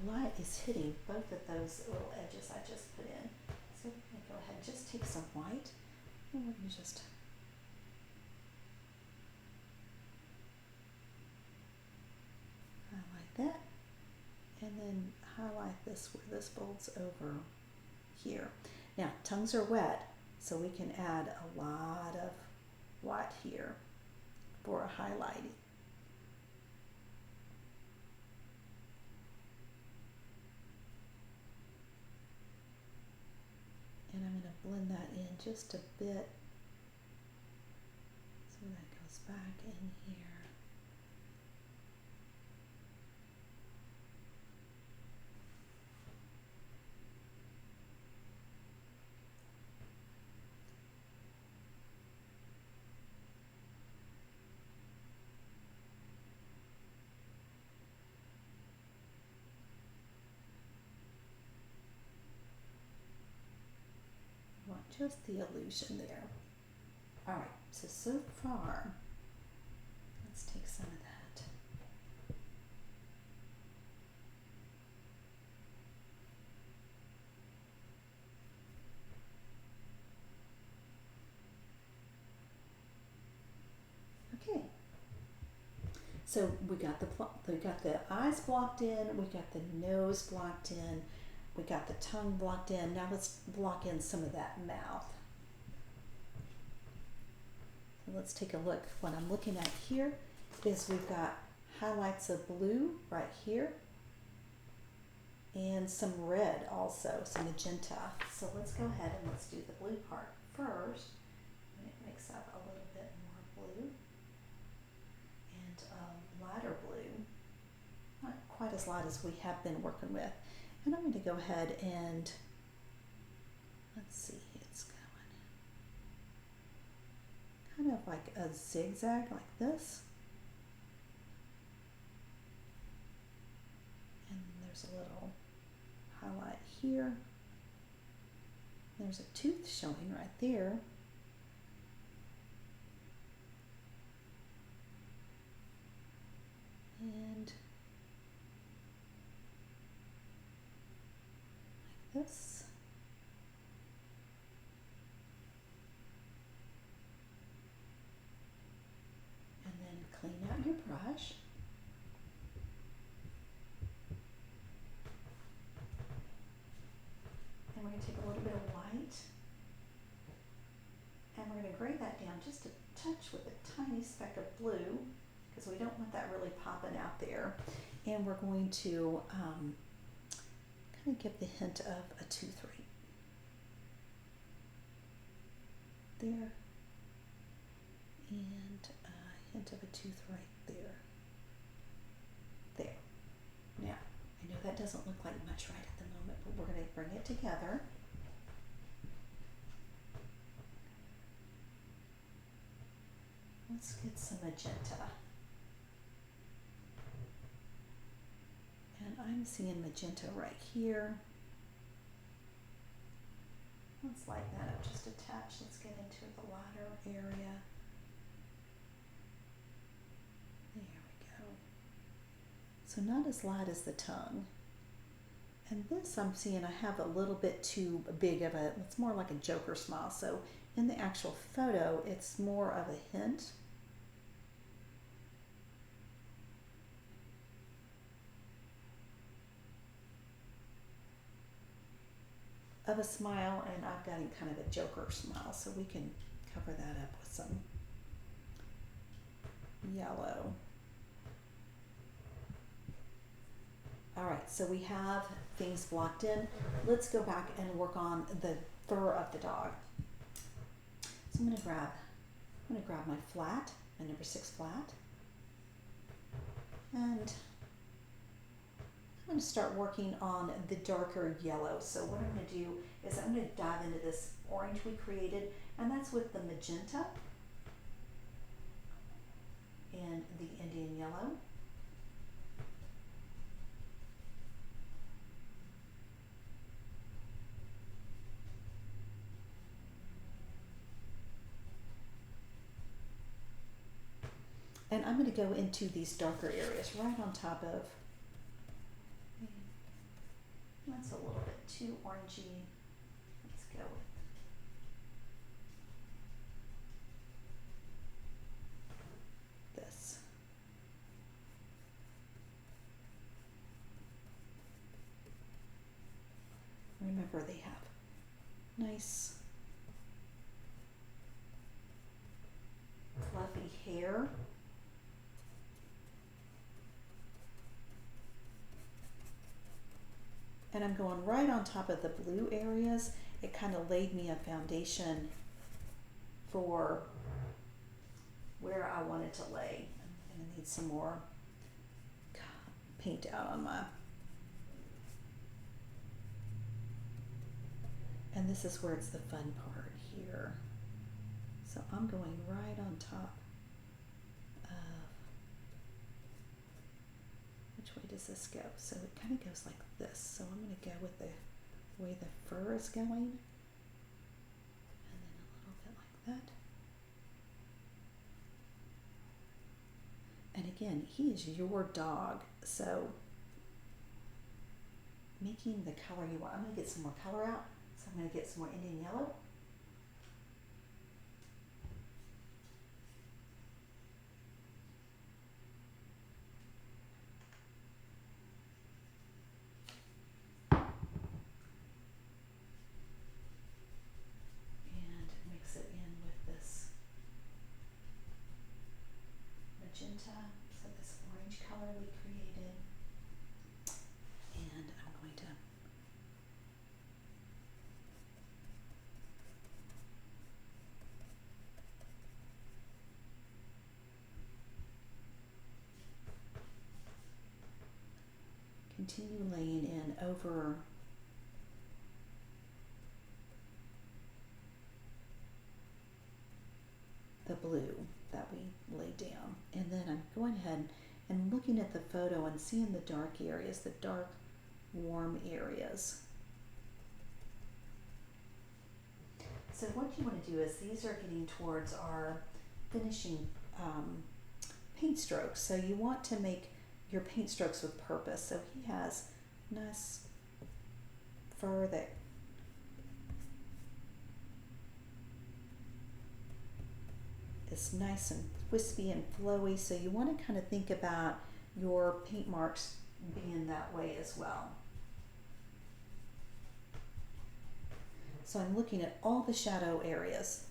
light is hitting both of those little edges I just put in. So we're going to go ahead and just take some white and we're going to just highlight that and then highlight this where this folds over here. Now tongues are wet, so we can add a lot of white here for a highlighting. And I'm going to blend that in just a bit so that goes back in here. Just the illusion there. All right, so far, let's take some of that. Okay, so we got the eyes blocked in, we got the nose blocked in, we got the tongue blocked in. Now let's block in some of that mouth. So let's take a look. What I'm looking at here is we've got highlights of blue right here and some red also, some magenta. So let's go ahead and let's do the blue part first. And it makes up a little bit more blue and lighter blue. Not quite as light as we have been working with. And I'm going to go ahead and, let's see, it's going kind of like a zigzag like this. And there's a little highlight here. There's a tooth showing right there. And this. And then clean out your brush. And we're going to take a little bit of white and we're going to gray that down just a touch with a tiny speck of blue because we don't want that really popping out there. And we're going to kind of give the hint of a tooth right there and a hint of a tooth right there. There. Now, I know that doesn't look like much right at the moment, but we're going to bring it together. Let's get some magenta. And I'm seeing magenta right here. Let's lighten that up just a touch. Let's get into the lighter area. There we go. So not as light as the tongue. And this I'm seeing I have a little bit too big of a, it's more like a Joker smile. So in the actual photo, it's more of a hint. Of a smile, and I've got kind of a Joker smile, so we can cover that up with some yellow. All right, so we have things blocked in. Let's go back and work on the fur of the dog. So I'm going to grab my flat, my number 6 flat, and I'm going to start working on the darker yellow. So what I'm going to do is I'm going to dive into this orange we created, and that's with the magenta and the Indian yellow. And I'm going to go into these darker areas right on top of That's a little bit too orangey. Let's go with this. Remember, they have nice fluffy hair. And I'm going right on top of the blue areas. It kind of laid me a foundation for where I wanted to lay. I'm going to need some more paint out on my, and this is where it's the fun part here. So I'm going right on top of, which way does this go? So it kind of goes like this. So I'm going to go with the way the fur is going, and then a little bit like that. And again, he is your dog, so making the color you want. I'm going to get some more color out, so I'm going to get some more Indian yellow. And mix it in with this magenta, so this orange color we created. And I'm going to continue laying in over the blue that we laid down. And then I'm going ahead and looking at the photo and seeing the dark areas, the dark, warm areas. So what you want to do is, these are getting towards our finishing paint strokes. So you want to make your paint strokes with purpose. So he has nice fur that is nice and wispy and flowy. So you want to kind of think about your paint marks being that way as well. So I'm looking at all the shadow areas,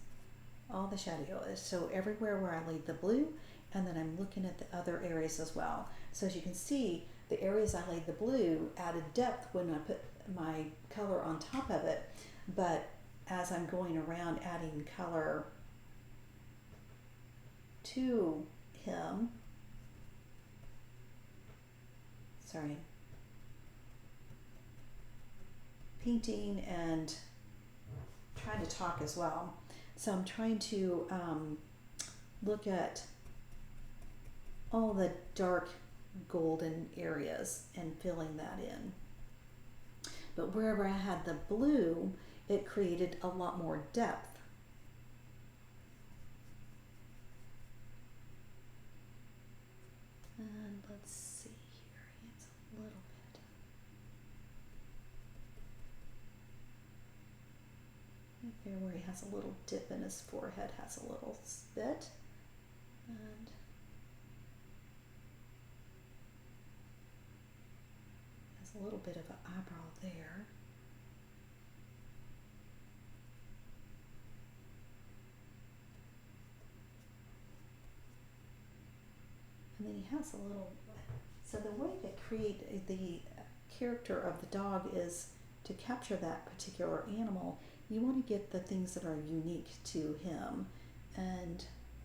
so everywhere where I laid the blue, and then I'm looking at the other areas as well. So as you can see, the areas I laid the blue added depth when I put my color on top of it, but as I'm going around adding color to him, painting and trying to talk as well. So I'm trying to look at all the dark golden areas and filling that in. But wherever I had the blue, it created a lot more depth. And let's see here, it's a little bit. Right there where he has a little dip in his forehead has a little spit. And has a little bit of an eyebrow there. And then he has a little, so the way to create the character of the dog is to capture that particular animal. You want to get the things that are unique to him. And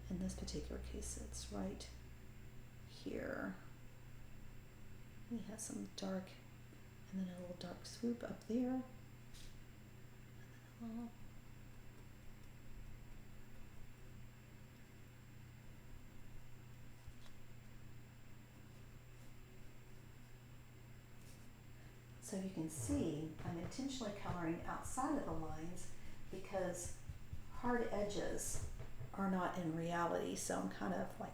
in this particular case, it's right here. He has some dark, and then a little dark swoop up there. And then a little. So you can see I'm intentionally coloring outside of the lines because hard edges are not in reality. So I'm kind of like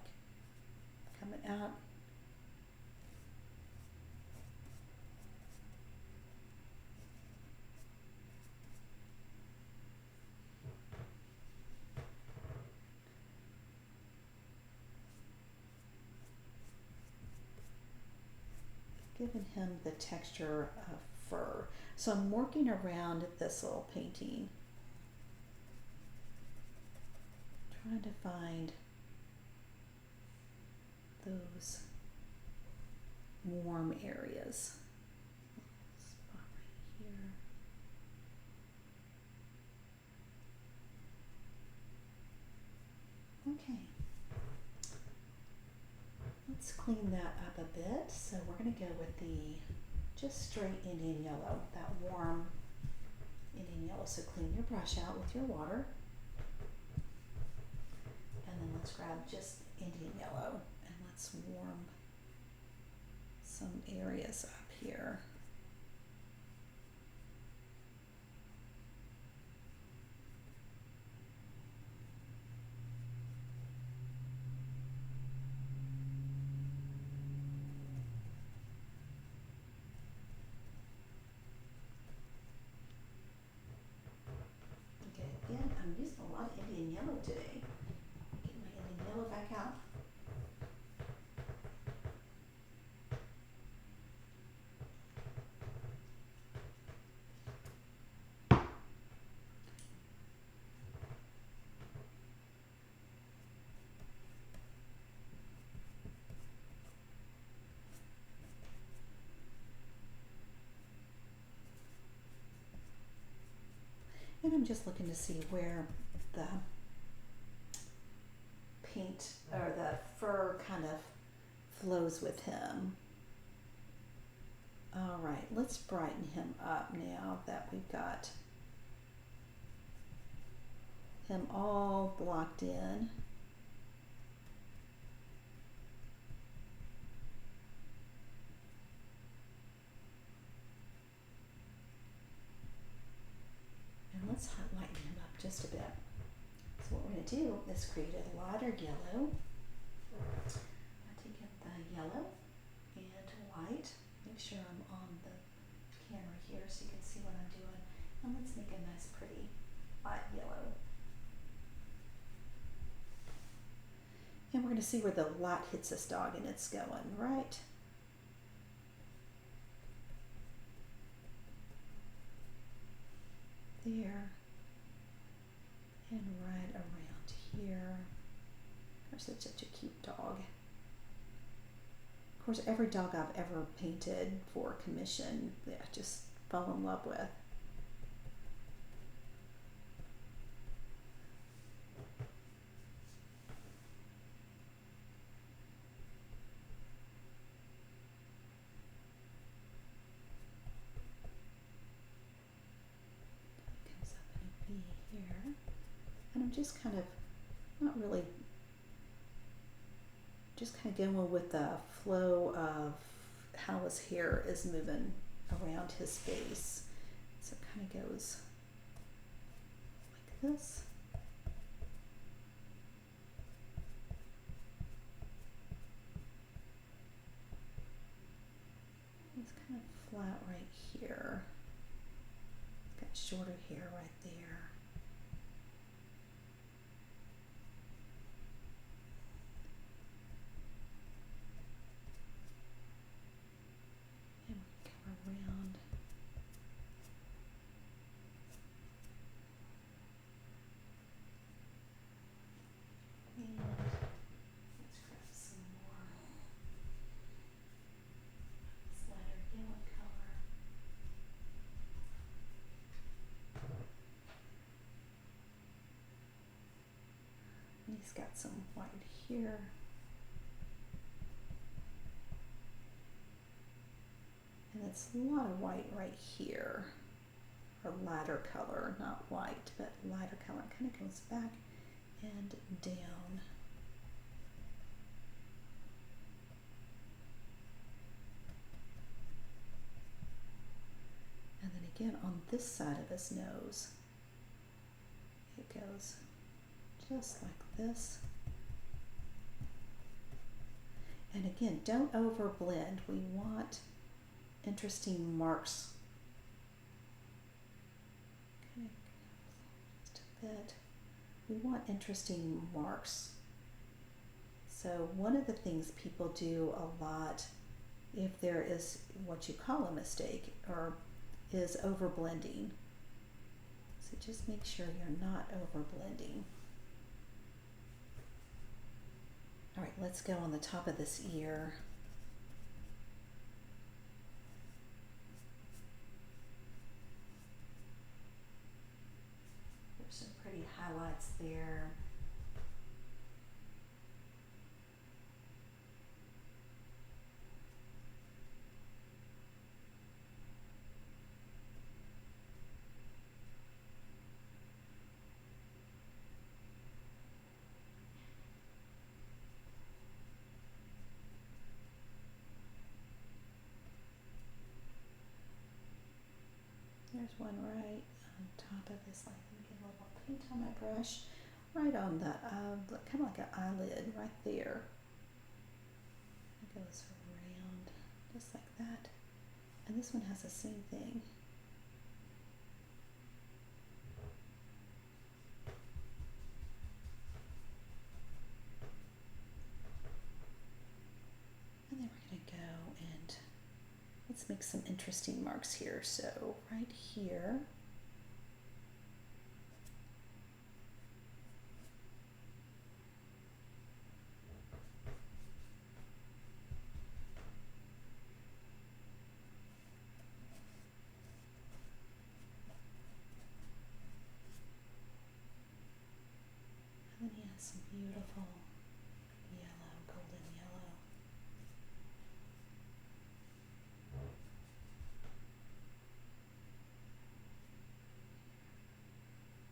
coming out. giving him the texture of fur. So I'm working around this little painting, trying to find those warm areas. Spot right here. Okay. Let's clean that up a bit. So we're going to go with the just straight Indian yellow, that warm Indian yellow. So clean your brush out with your water. And then let's grab just Indian yellow and let's warm some areas up here. Okay, again, I'm using a lot of Indian yellow today. Get my Indian yellow back out. And I'm just looking to see where the paint or the fur kind of flows with him. All right, let's brighten him up now that we've got him all blocked in. And let's lighten him up just a bit. So what we're going to do is create a lighter yellow. I'm going to get the yellow and white. Make sure I'm on the camera here so you can see what I'm doing. And let's make a nice pretty light yellow. And we're going to see where the light hits this dog and it's going right there and right around here. Of course, it's such a cute dog. Of course, every dog I've ever painted for commission, yeah, just fell in love with. Comes up in a V here, and I'm just kind of not really. Just kind of going with the flow of how his hair is moving around his face. So it kind of goes like this. It's kind of flat right here. Got shorter hair right there. Around. And let's grab some more this lighter yellow color. And he's got some white here. And it's a lot of white right here, or lighter color, not white, but lighter color. It kind of goes back and down. And then again on this side of his nose, it goes just like this. And again, don't over blend. We want interesting marks. Okay, just a bit. We want interesting marks. So one of the things people do a lot if there is what you call a mistake or is over blending. So just make sure you're not over blending. All right, let's go on the top of this ear. There's some pretty highlights there. There's one right on top of this. Let me get a little paint on my brush, right on the kind of like an eyelid right there. It goes around just like that. And this one has the same thing. And then we're going to go and let's make some interesting marks here. So right here, and then he has some beautiful yellow, golden yellow.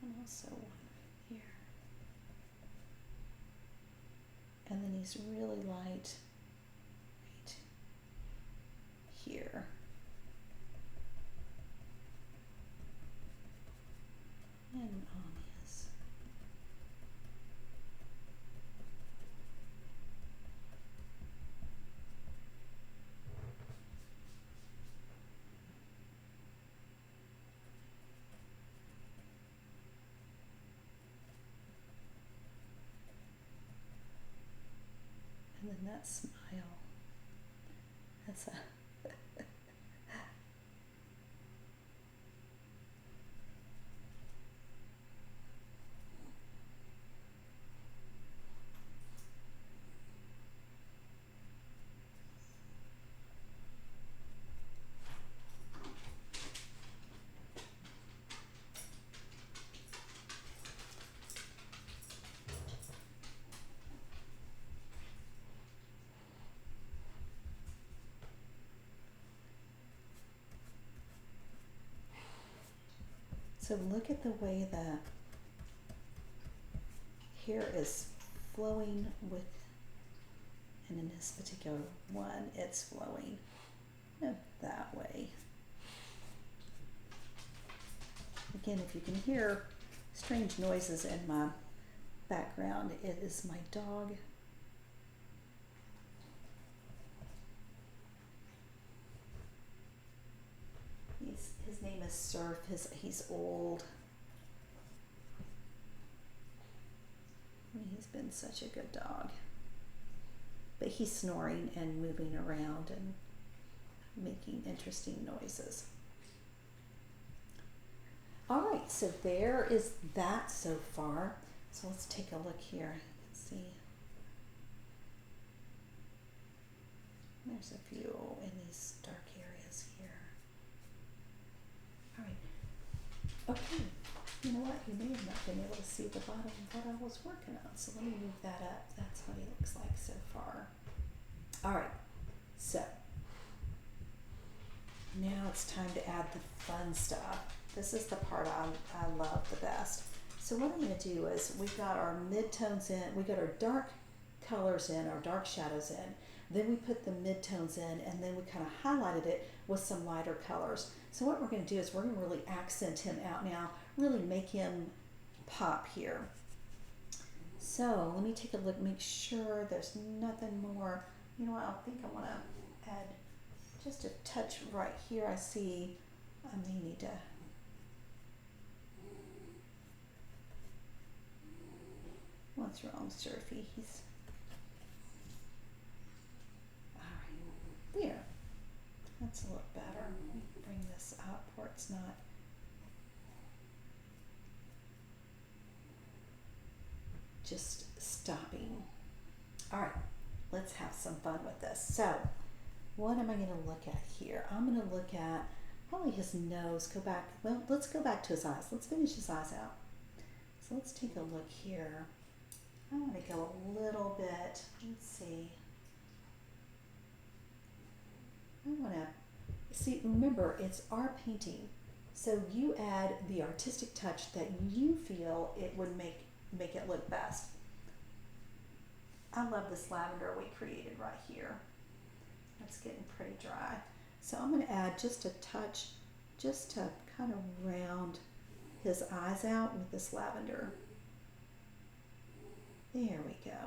And also one here. And then he's really light right here. And on his and then that smile. That's a so look at the way the hair is flowing with, and in this particular one, it's flowing that way. Again, if you can hear strange noises in my background, it is my dog. His name is Surf. He's old. He's been such a good dog. But he's snoring and moving around and making interesting noises. All right, so there is that so far. So let's take a look here. Let's see. There's a few in these dark areas here. All right. Okay. You know what? You may have not been able to see the bottom of what I was working on. So let me move that up. That's what he looks like so far. All right. So now it's time to add the fun stuff. This is the part I love the best. So what I'm going to do is we've got our midtones in, we got our dark colors in, our dark shadows in, then we put the midtones in, and then we kind of highlighted it with some lighter colors. So what we're going to do is we're going to really accent him out now, really make him pop here. So let me take a look, make sure there's nothing more. You know what, I think I want to add just a touch right here. I see I may need to what's wrong, Surfy? He's all right there. That's a little better. Let me bring this up where it's not just stopping. All right, let's have some fun with this. So, what am I going to look at here? I'm going to look at probably his nose. Go back. Well, let's go back to his eyes. Let's finish his eyes out. So let's take a look here. I want to go a little bit. Let's see. I want to see. Remember, it's our painting, so you add the artistic touch that you feel it would make it look best. I love this lavender we created right here. It's getting pretty dry. So I'm going to add just a touch just to kind of round his eyes out with this lavender. There we go.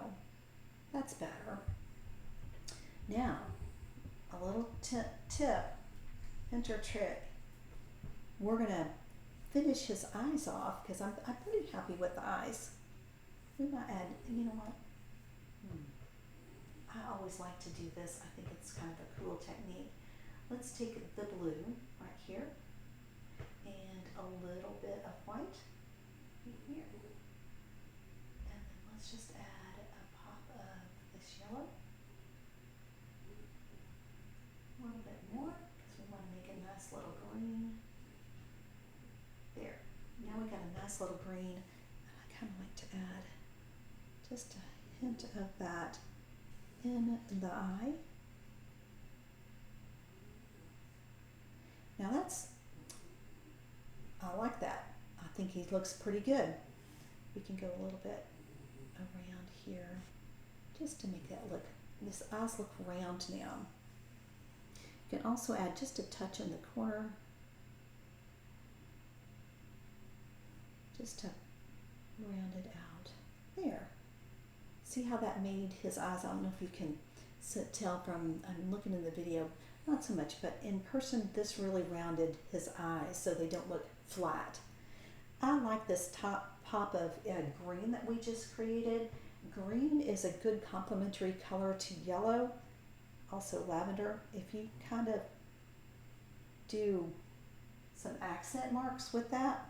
That's better. Now, a little tip, hint or trick. We're going to finish his eyes off because I'm pretty happy with the eyes. We might add, you know what? I always like to do this. I think it's kind of a cool technique. Let's take the blue right here and a little bit of white right here. And then let's just add a pop of this yellow. A little bit more because we want to make a nice little green. There. Now we got a nice little green. And I kind of like to add just a hint of that in the eye. Now I like that. I think he looks pretty good. We can go a little bit around here just to make that look, his eyes look round now. You can also add just a touch in the corner just to round it out. There. See how that made his eyes, I don't know if you can tell from, I'm looking in the video, not so much, but in person this really rounded his eyes so they don't look flat. I like this top pop of green that we just created. Green is a good complementary color to yellow, also lavender. If you kind of do some accent marks with that,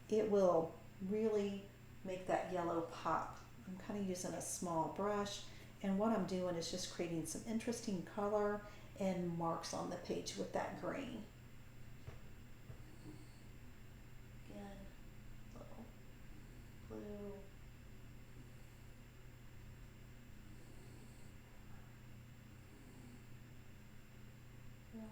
it will really make that yellow pop. I'm kind of using a small brush, and what I'm doing is just creating some interesting color and marks on the page with that green. Again, little blue. Yellow.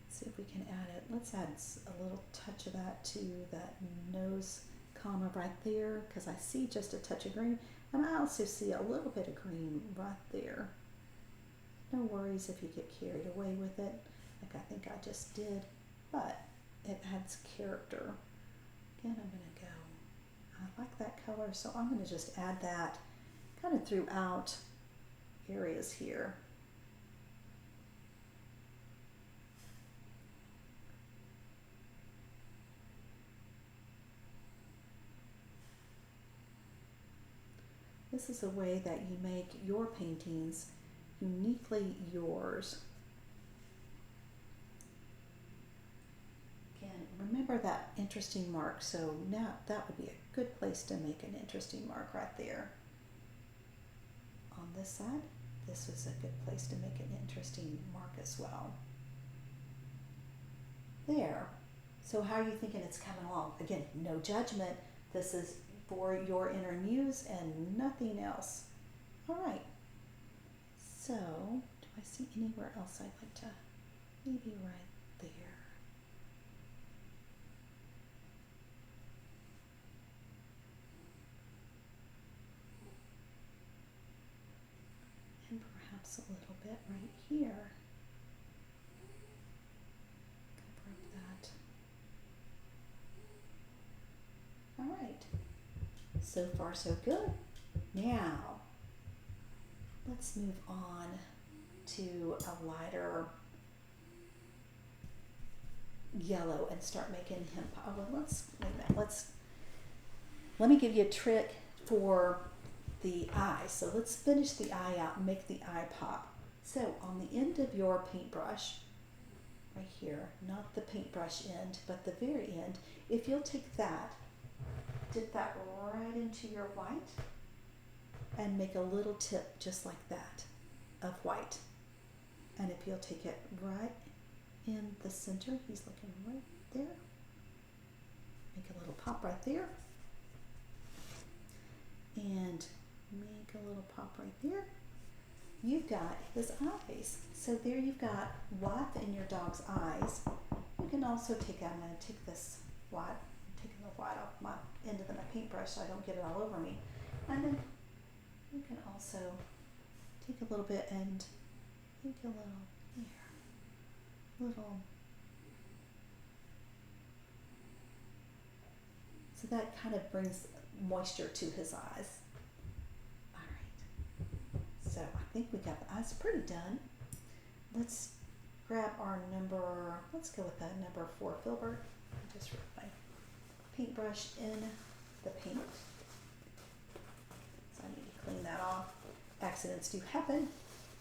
See if we can add it. Let's add a little touch of that to that nose comma right there because I see just a touch of green, and I also see a little bit of green right there. No worries if you get carried away with it, like I think I just did, but it adds character. Again, I'm going to go, I like that color, so I'm going to just add that kind of throughout areas here. This is a way that you make your paintings uniquely yours. Again, remember that interesting mark. So now that would be a good place to make an interesting mark right there. On this side, this was a good place to make an interesting mark as well. There. So how are you thinking it's coming along? Again, no judgment. This is for your inner muse and nothing else. All right. So, do I see anywhere else I'd like to? Maybe right there. And perhaps a little bit right here. Cover up that. All right. So far, so good. Now, let's move on to a lighter yellow and start making him pop. Oh, well, wait a minute. Let me give you a trick for the eye. So let's finish the eye out and make the eye pop. So on the end of your paintbrush, right here, not the paintbrush end, but the very end, if you'll take that, dip that right into your white and make a little tip just like that of white. And if you'll take it right in the center, he's looking right there, make a little pop right there, and make a little pop right there. You've got his eyes. So there you've got white in your dog's eyes. You can also take, I'm going to take this white, I'm taking the white off my end of my paintbrush so I don't get it all over me. And then you can also take a little bit and make a little, so that kind of brings moisture to his eyes. All right, so I think we got the eyes pretty done. Let's grab our number, let's go with that number 4 filbert. Just rub my paintbrush in the paint. So I need to clean that off. Accidents do happen,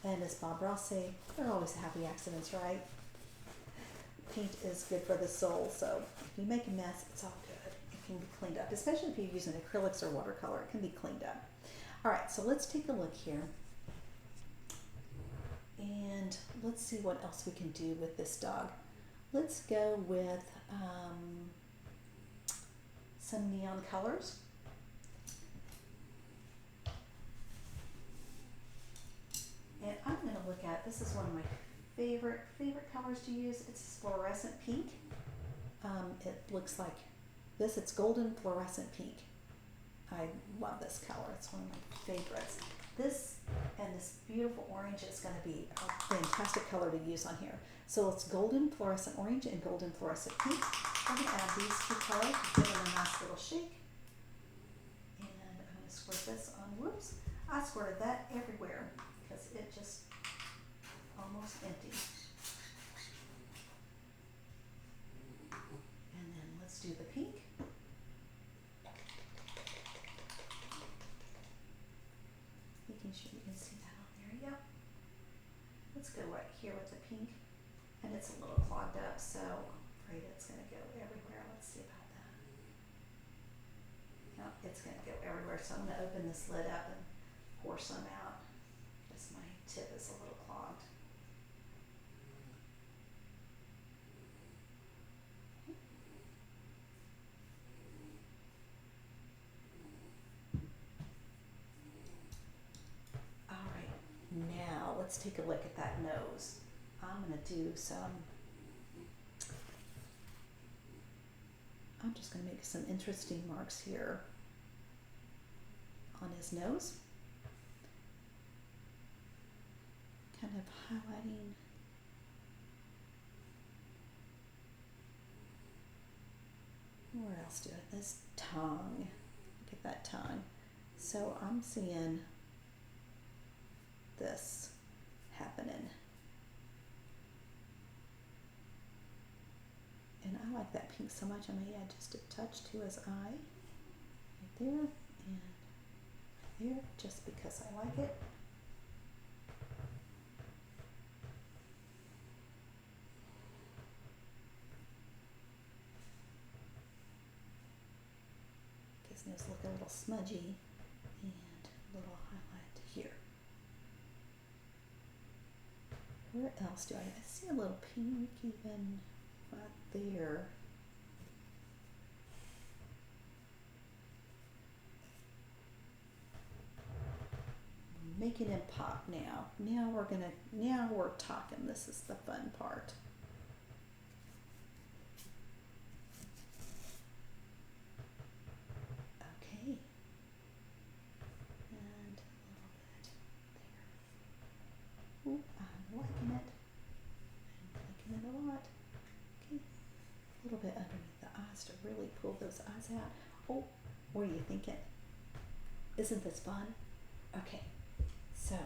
and as Bob Ross say, they're always happy accidents, right? Paint is good for the soul, so if you make a mess, it's all good. It can be cleaned up, especially if you're using acrylics or watercolor, it can be cleaned up. All right, so let's take a look here. And let's see what else we can do with this dog. Let's go with some neon colors. And I'm going to look at, this is one of my favorite colors to use. It's fluorescent pink. It looks like this. It's golden fluorescent pink. I love this color. It's one of my favorites. This and this beautiful orange is going to be a fantastic color to use on here. So it's golden fluorescent orange and golden fluorescent pink. I'm going to add these 2 colors to give them a nice little shake. And I'm going to squirt this on. Whoops. I squirted that everywhere because it just almost empty. And then let's do the pink. Making sure you can see that on there. Yep. Let's go right here with the pink. And it's a little clogged up, so I'm afraid it's going to go everywhere. Let's see about that. Yep, it's going to go everywhere. So I'm going to open this lid up and pour some out because my tip is a little clogged. All right, now let's take a look at that nose. I'm going to do some, I'm just going to make some interesting marks here on his nose. Kind of highlighting. Where else do I? This tongue. Look at that tongue. So I'm seeing this happening. And I like that pink so much, I may add just a touch to his eye. Right there and right there, just because I like it. His nose look a little smudgy, and a little highlight here. Where else do I see a little pink even right there? Making him pop now. Now we're talking. This is the fun part. Okay. And a little bit there. Ooh, I'm liking it. I'm liking it a lot. Okay. A little bit underneath the eyes to really pull those eyes out. Oh, what are you thinking? Isn't this fun? Okay. So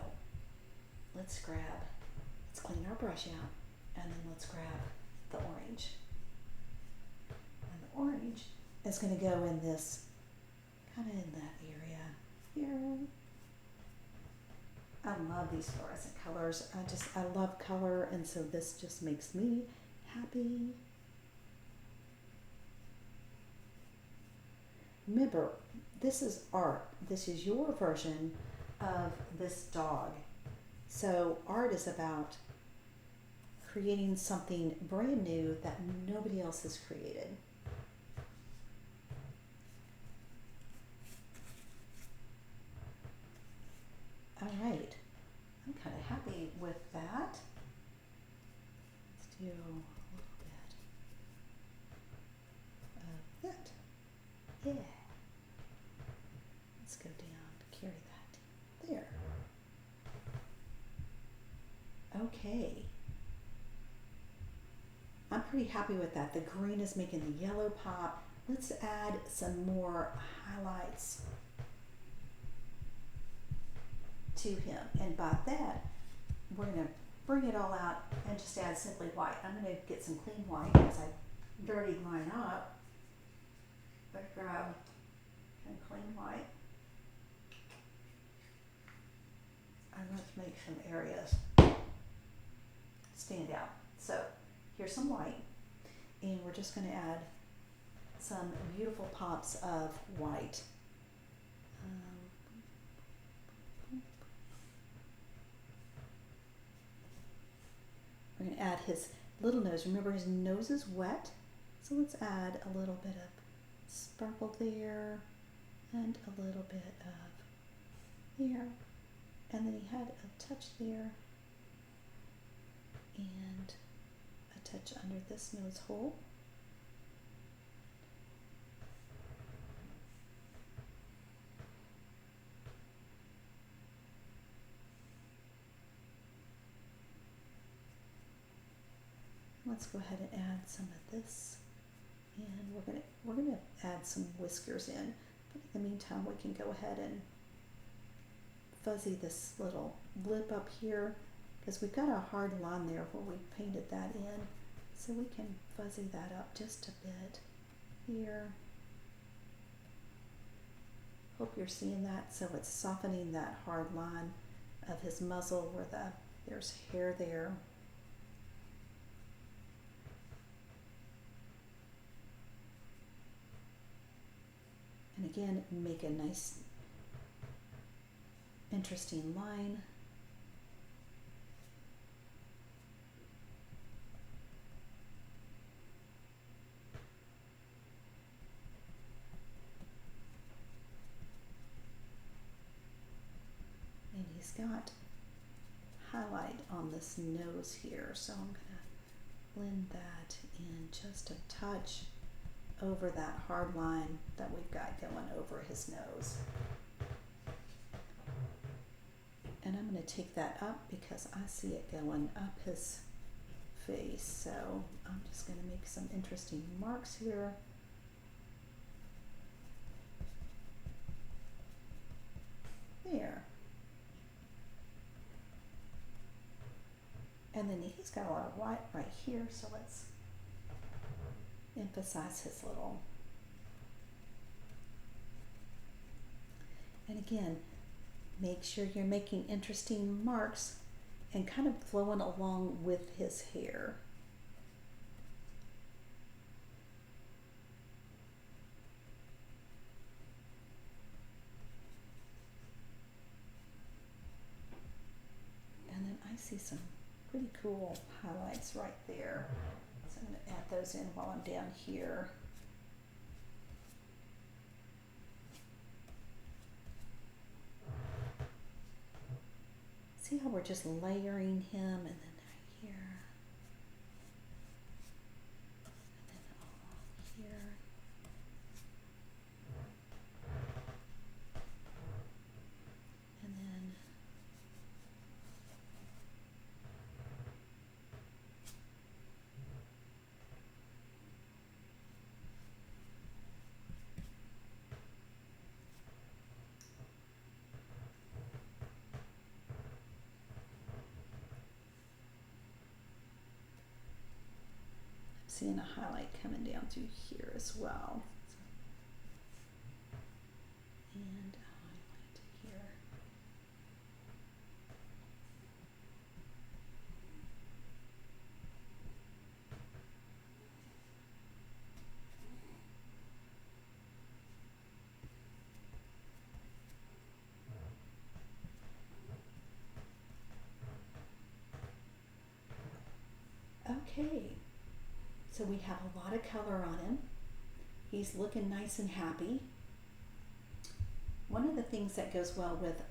let's clean our brush out, and then let's grab the orange. orange is going to go in this, kind of in that area here. I love these fluorescent colors. I love color, and so this just makes me happy. Remember, this is art. This is your version of this dog. So art is about creating something brand new that nobody else has created. All right, I'm kind of happy with that. Let's do a little bit of that. Yeah. Let's go down, carry that there. Okay. I'm pretty happy with that. The green is making the yellow pop. Let's add some more highlights to him. And by that, we're going to bring it all out and just add simply white. I'm going to get some clean white because I dirtied mine up. But grab some clean white. And let's make some areas stand out. So here's some white, and we're just going to add some beautiful pops of white. We're going to add his little nose. Remember, his nose is wet, so let's add a little bit of sparkle there and a little bit of there. And then he had a touch there and a touch under this nose hole. Let's go ahead and add some of this, and we're gonna add some whiskers in. But in the meantime, we can go ahead and fuzzy this little lip up here, because we've got a hard line there where we painted that in, so we can fuzzy that up just a bit here. Hope you're seeing that. So it's softening that hard line of his muzzle where there's hair there. And again, make a nice, interesting line. And he's got highlight on this nose here, so I'm going to blend that in just a touch over that hard line that we've got going over his nose. And I'm going to take that up because I see it going up his face. So I'm just going to make some interesting marks here. There. And then he's got a lot of white right here, so let's emphasize his little. And again, make sure you're making interesting marks and kind of flowing along with his hair. And then I see some pretty cool highlights right there. So I'm going to add those in while I'm down here. See how we're just layering him, and then right here, and then all here. And then seeing a highlight coming down through here as well. And a highlight here. Okay, so we have a lot of color on him. He's looking nice and happy. One of the things that goes well with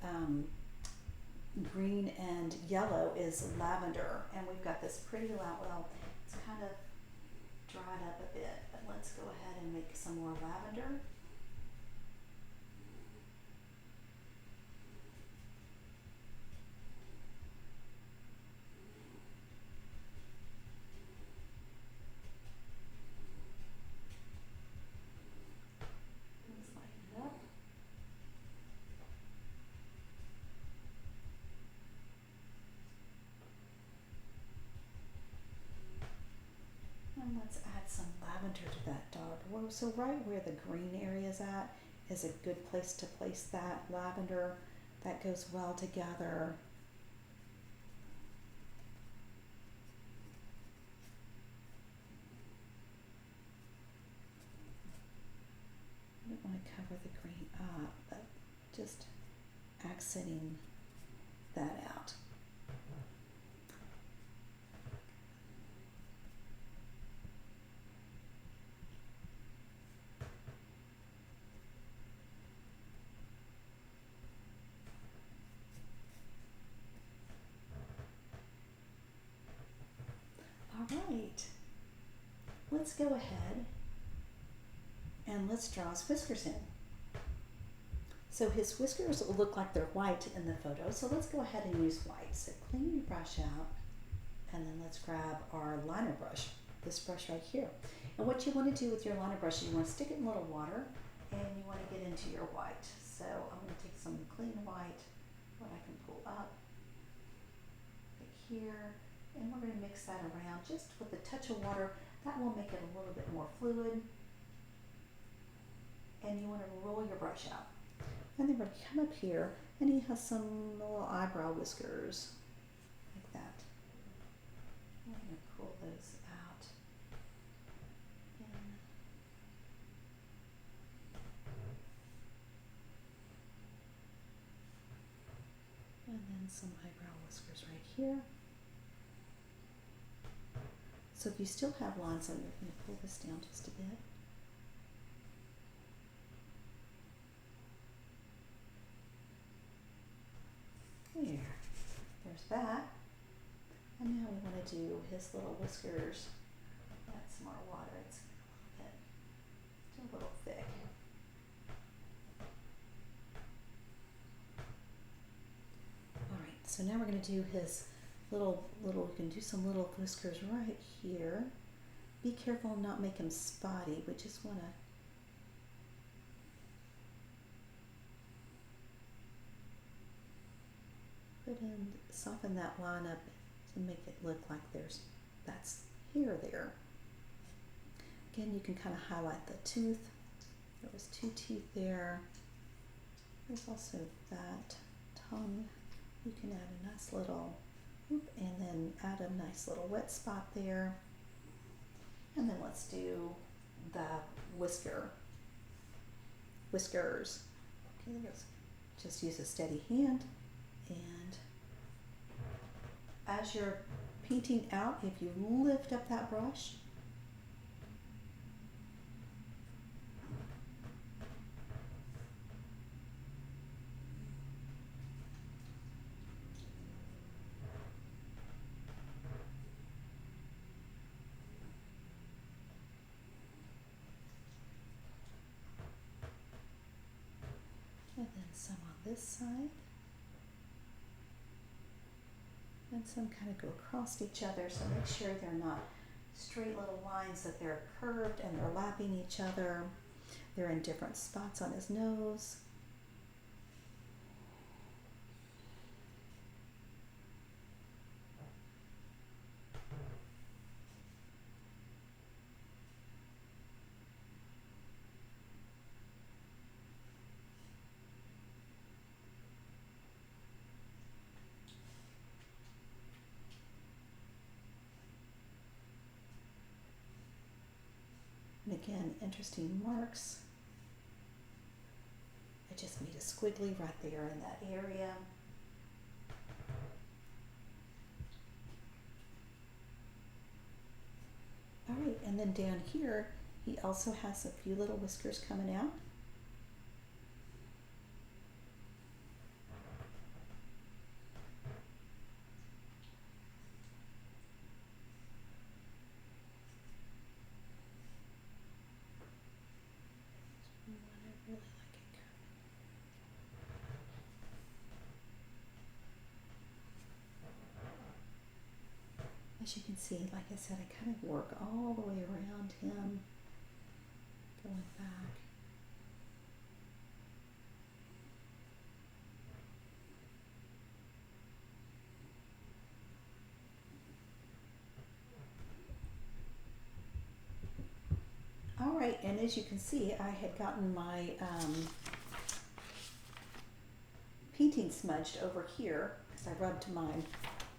green and yellow is lavender, and we've got this pretty well, it's kind of dried up a bit, but let's go ahead and make some more lavender. And let's add some lavender to that dark. So right where the green area is at is a good place to place that lavender. That goes well together. I don't want to cover the green up, but just accenting that out. All right, let's go ahead and let's draw his whiskers in. So his whiskers look like they're white in the photo, so let's go ahead and use white. So clean your brush out, and then let's grab our liner brush, this brush right here. And what you want to do with your liner brush is you want to stick it in a little water, and you want to get into your white. So I'm going to take some clean white, what I can pull up right here, and we're going to mix that around just with a touch of water. That will make it a little bit more fluid. And you want to roll your brush out. And then we're going to come up here, and he has some little eyebrow whiskers, like that. I'm going to pull those out. And then some eyebrow whiskers right here. So if you still have lines on, you're going to pull this down just a bit. There, there's that. And now we want to do his little whiskers. Add some more water. It's a little thick. All right, so now we're going to do his little, we can do some little whiskers right here. Be careful not make them spotty. We just want to put in, soften that line up to make it look like that's hair there. Again, you can kind of highlight the tooth. There was 2 teeth there. There's also that tongue. You can add a nice little, and then add a nice little wet spot there. And then let's do the whiskers. Okay, just use a steady hand. And as you're painting out, if you lift up that brush, and then some on this side. And some kind of go across each other, so make sure they're not straight little lines, that they're curved and they're lapping each other. They're in different spots on his nose. again, interesting marks. I just made a squiggly right there in that area. All right, and then down here, he also has a few little whiskers coming out. I really like it. As you can see, like I said, I kind of work all the way around him, going back. All right, and as you can see, I had gotten my painting smudged over here because I rubbed my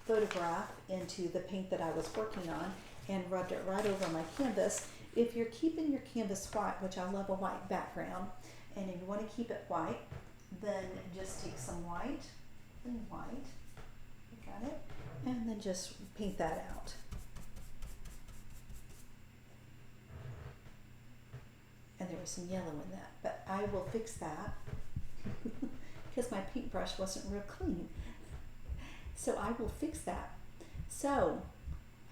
photograph into the paint that I was working on and rubbed it right over my canvas. If you're keeping your canvas white, which I love a white background, and if you want to keep it white, then just take some white and white, you got it, and then just paint that out. And there was some yellow in that, but I will fix that because my paintbrush wasn't real clean. So I will fix that. So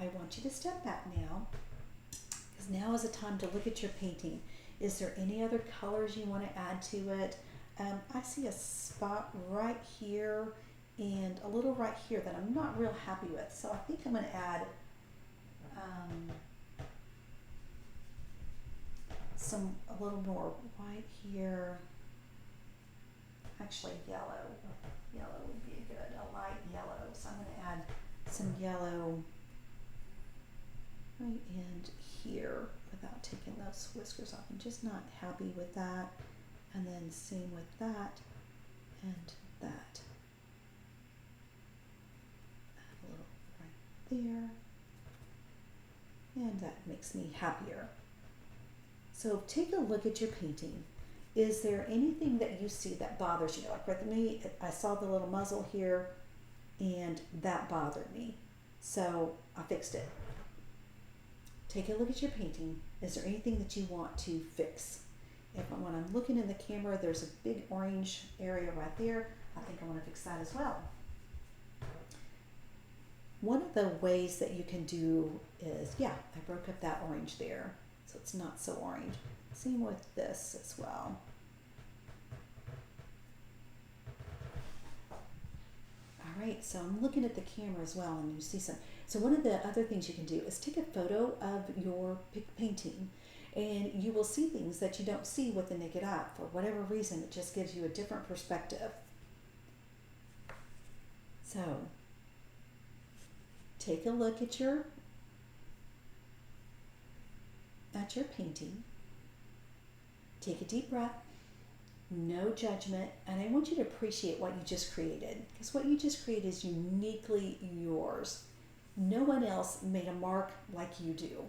I want you to step back now, because now is the time to look at your painting. Is there any other colors you want to add to it? I see a spot right here and a little right here that I'm not real happy with. So I think I'm going to add a little more white here. Actually, yellow. Yellow would be good, a light yellow. So I'm going to add some yellow right in here without taking those whiskers off. I'm just not happy with that. And then same with that and that. Add a little right there. And that makes me happier. So take a look at your painting. Is there anything that you see that bothers you? Like with me, I saw the little muzzle here and that bothered me. So I fixed it. Take a look at your painting. Is there anything that you want to fix? When I'm looking in the camera, there's a big orange area right there. I think I want to fix that as well. One of the ways that you can do is, I broke up that orange there, so it's not so orange. Same with this as well. All right, so I'm looking at the camera as well, and you see some. So one of the other things you can do is take a photo of your painting, and you will see things that you don't see with the naked eye. For whatever reason, it just gives you a different perspective. So take a look at your painting. Take a deep breath, no judgment, and I want you to appreciate what you just created, because what you just created is uniquely yours. No one else made a mark like you do.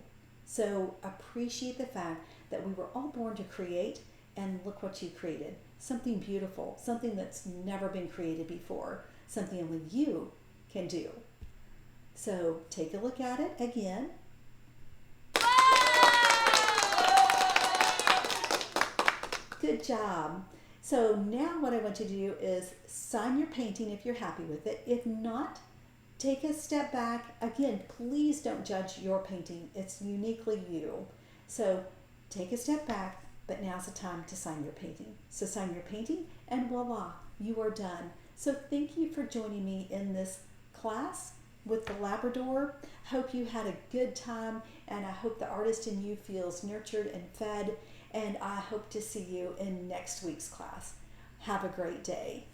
So appreciate the fact that we were all born to create, and look what you created. Something beautiful, something that's never been created before, something only you can do. So take a look at it again. Good job. So now what I want you to do is sign your painting if you're happy with it. If not, take a step back. Again, please don't judge your painting. It's uniquely you. So take a step back, but now's the time to sign your painting. So sign your painting and voila, you are done. So thank you for joining me in this class with the Labrador. Hope you had a good time, and I hope the artist in you feels nurtured and fed, and I hope to see you in next week's class. Have a great day.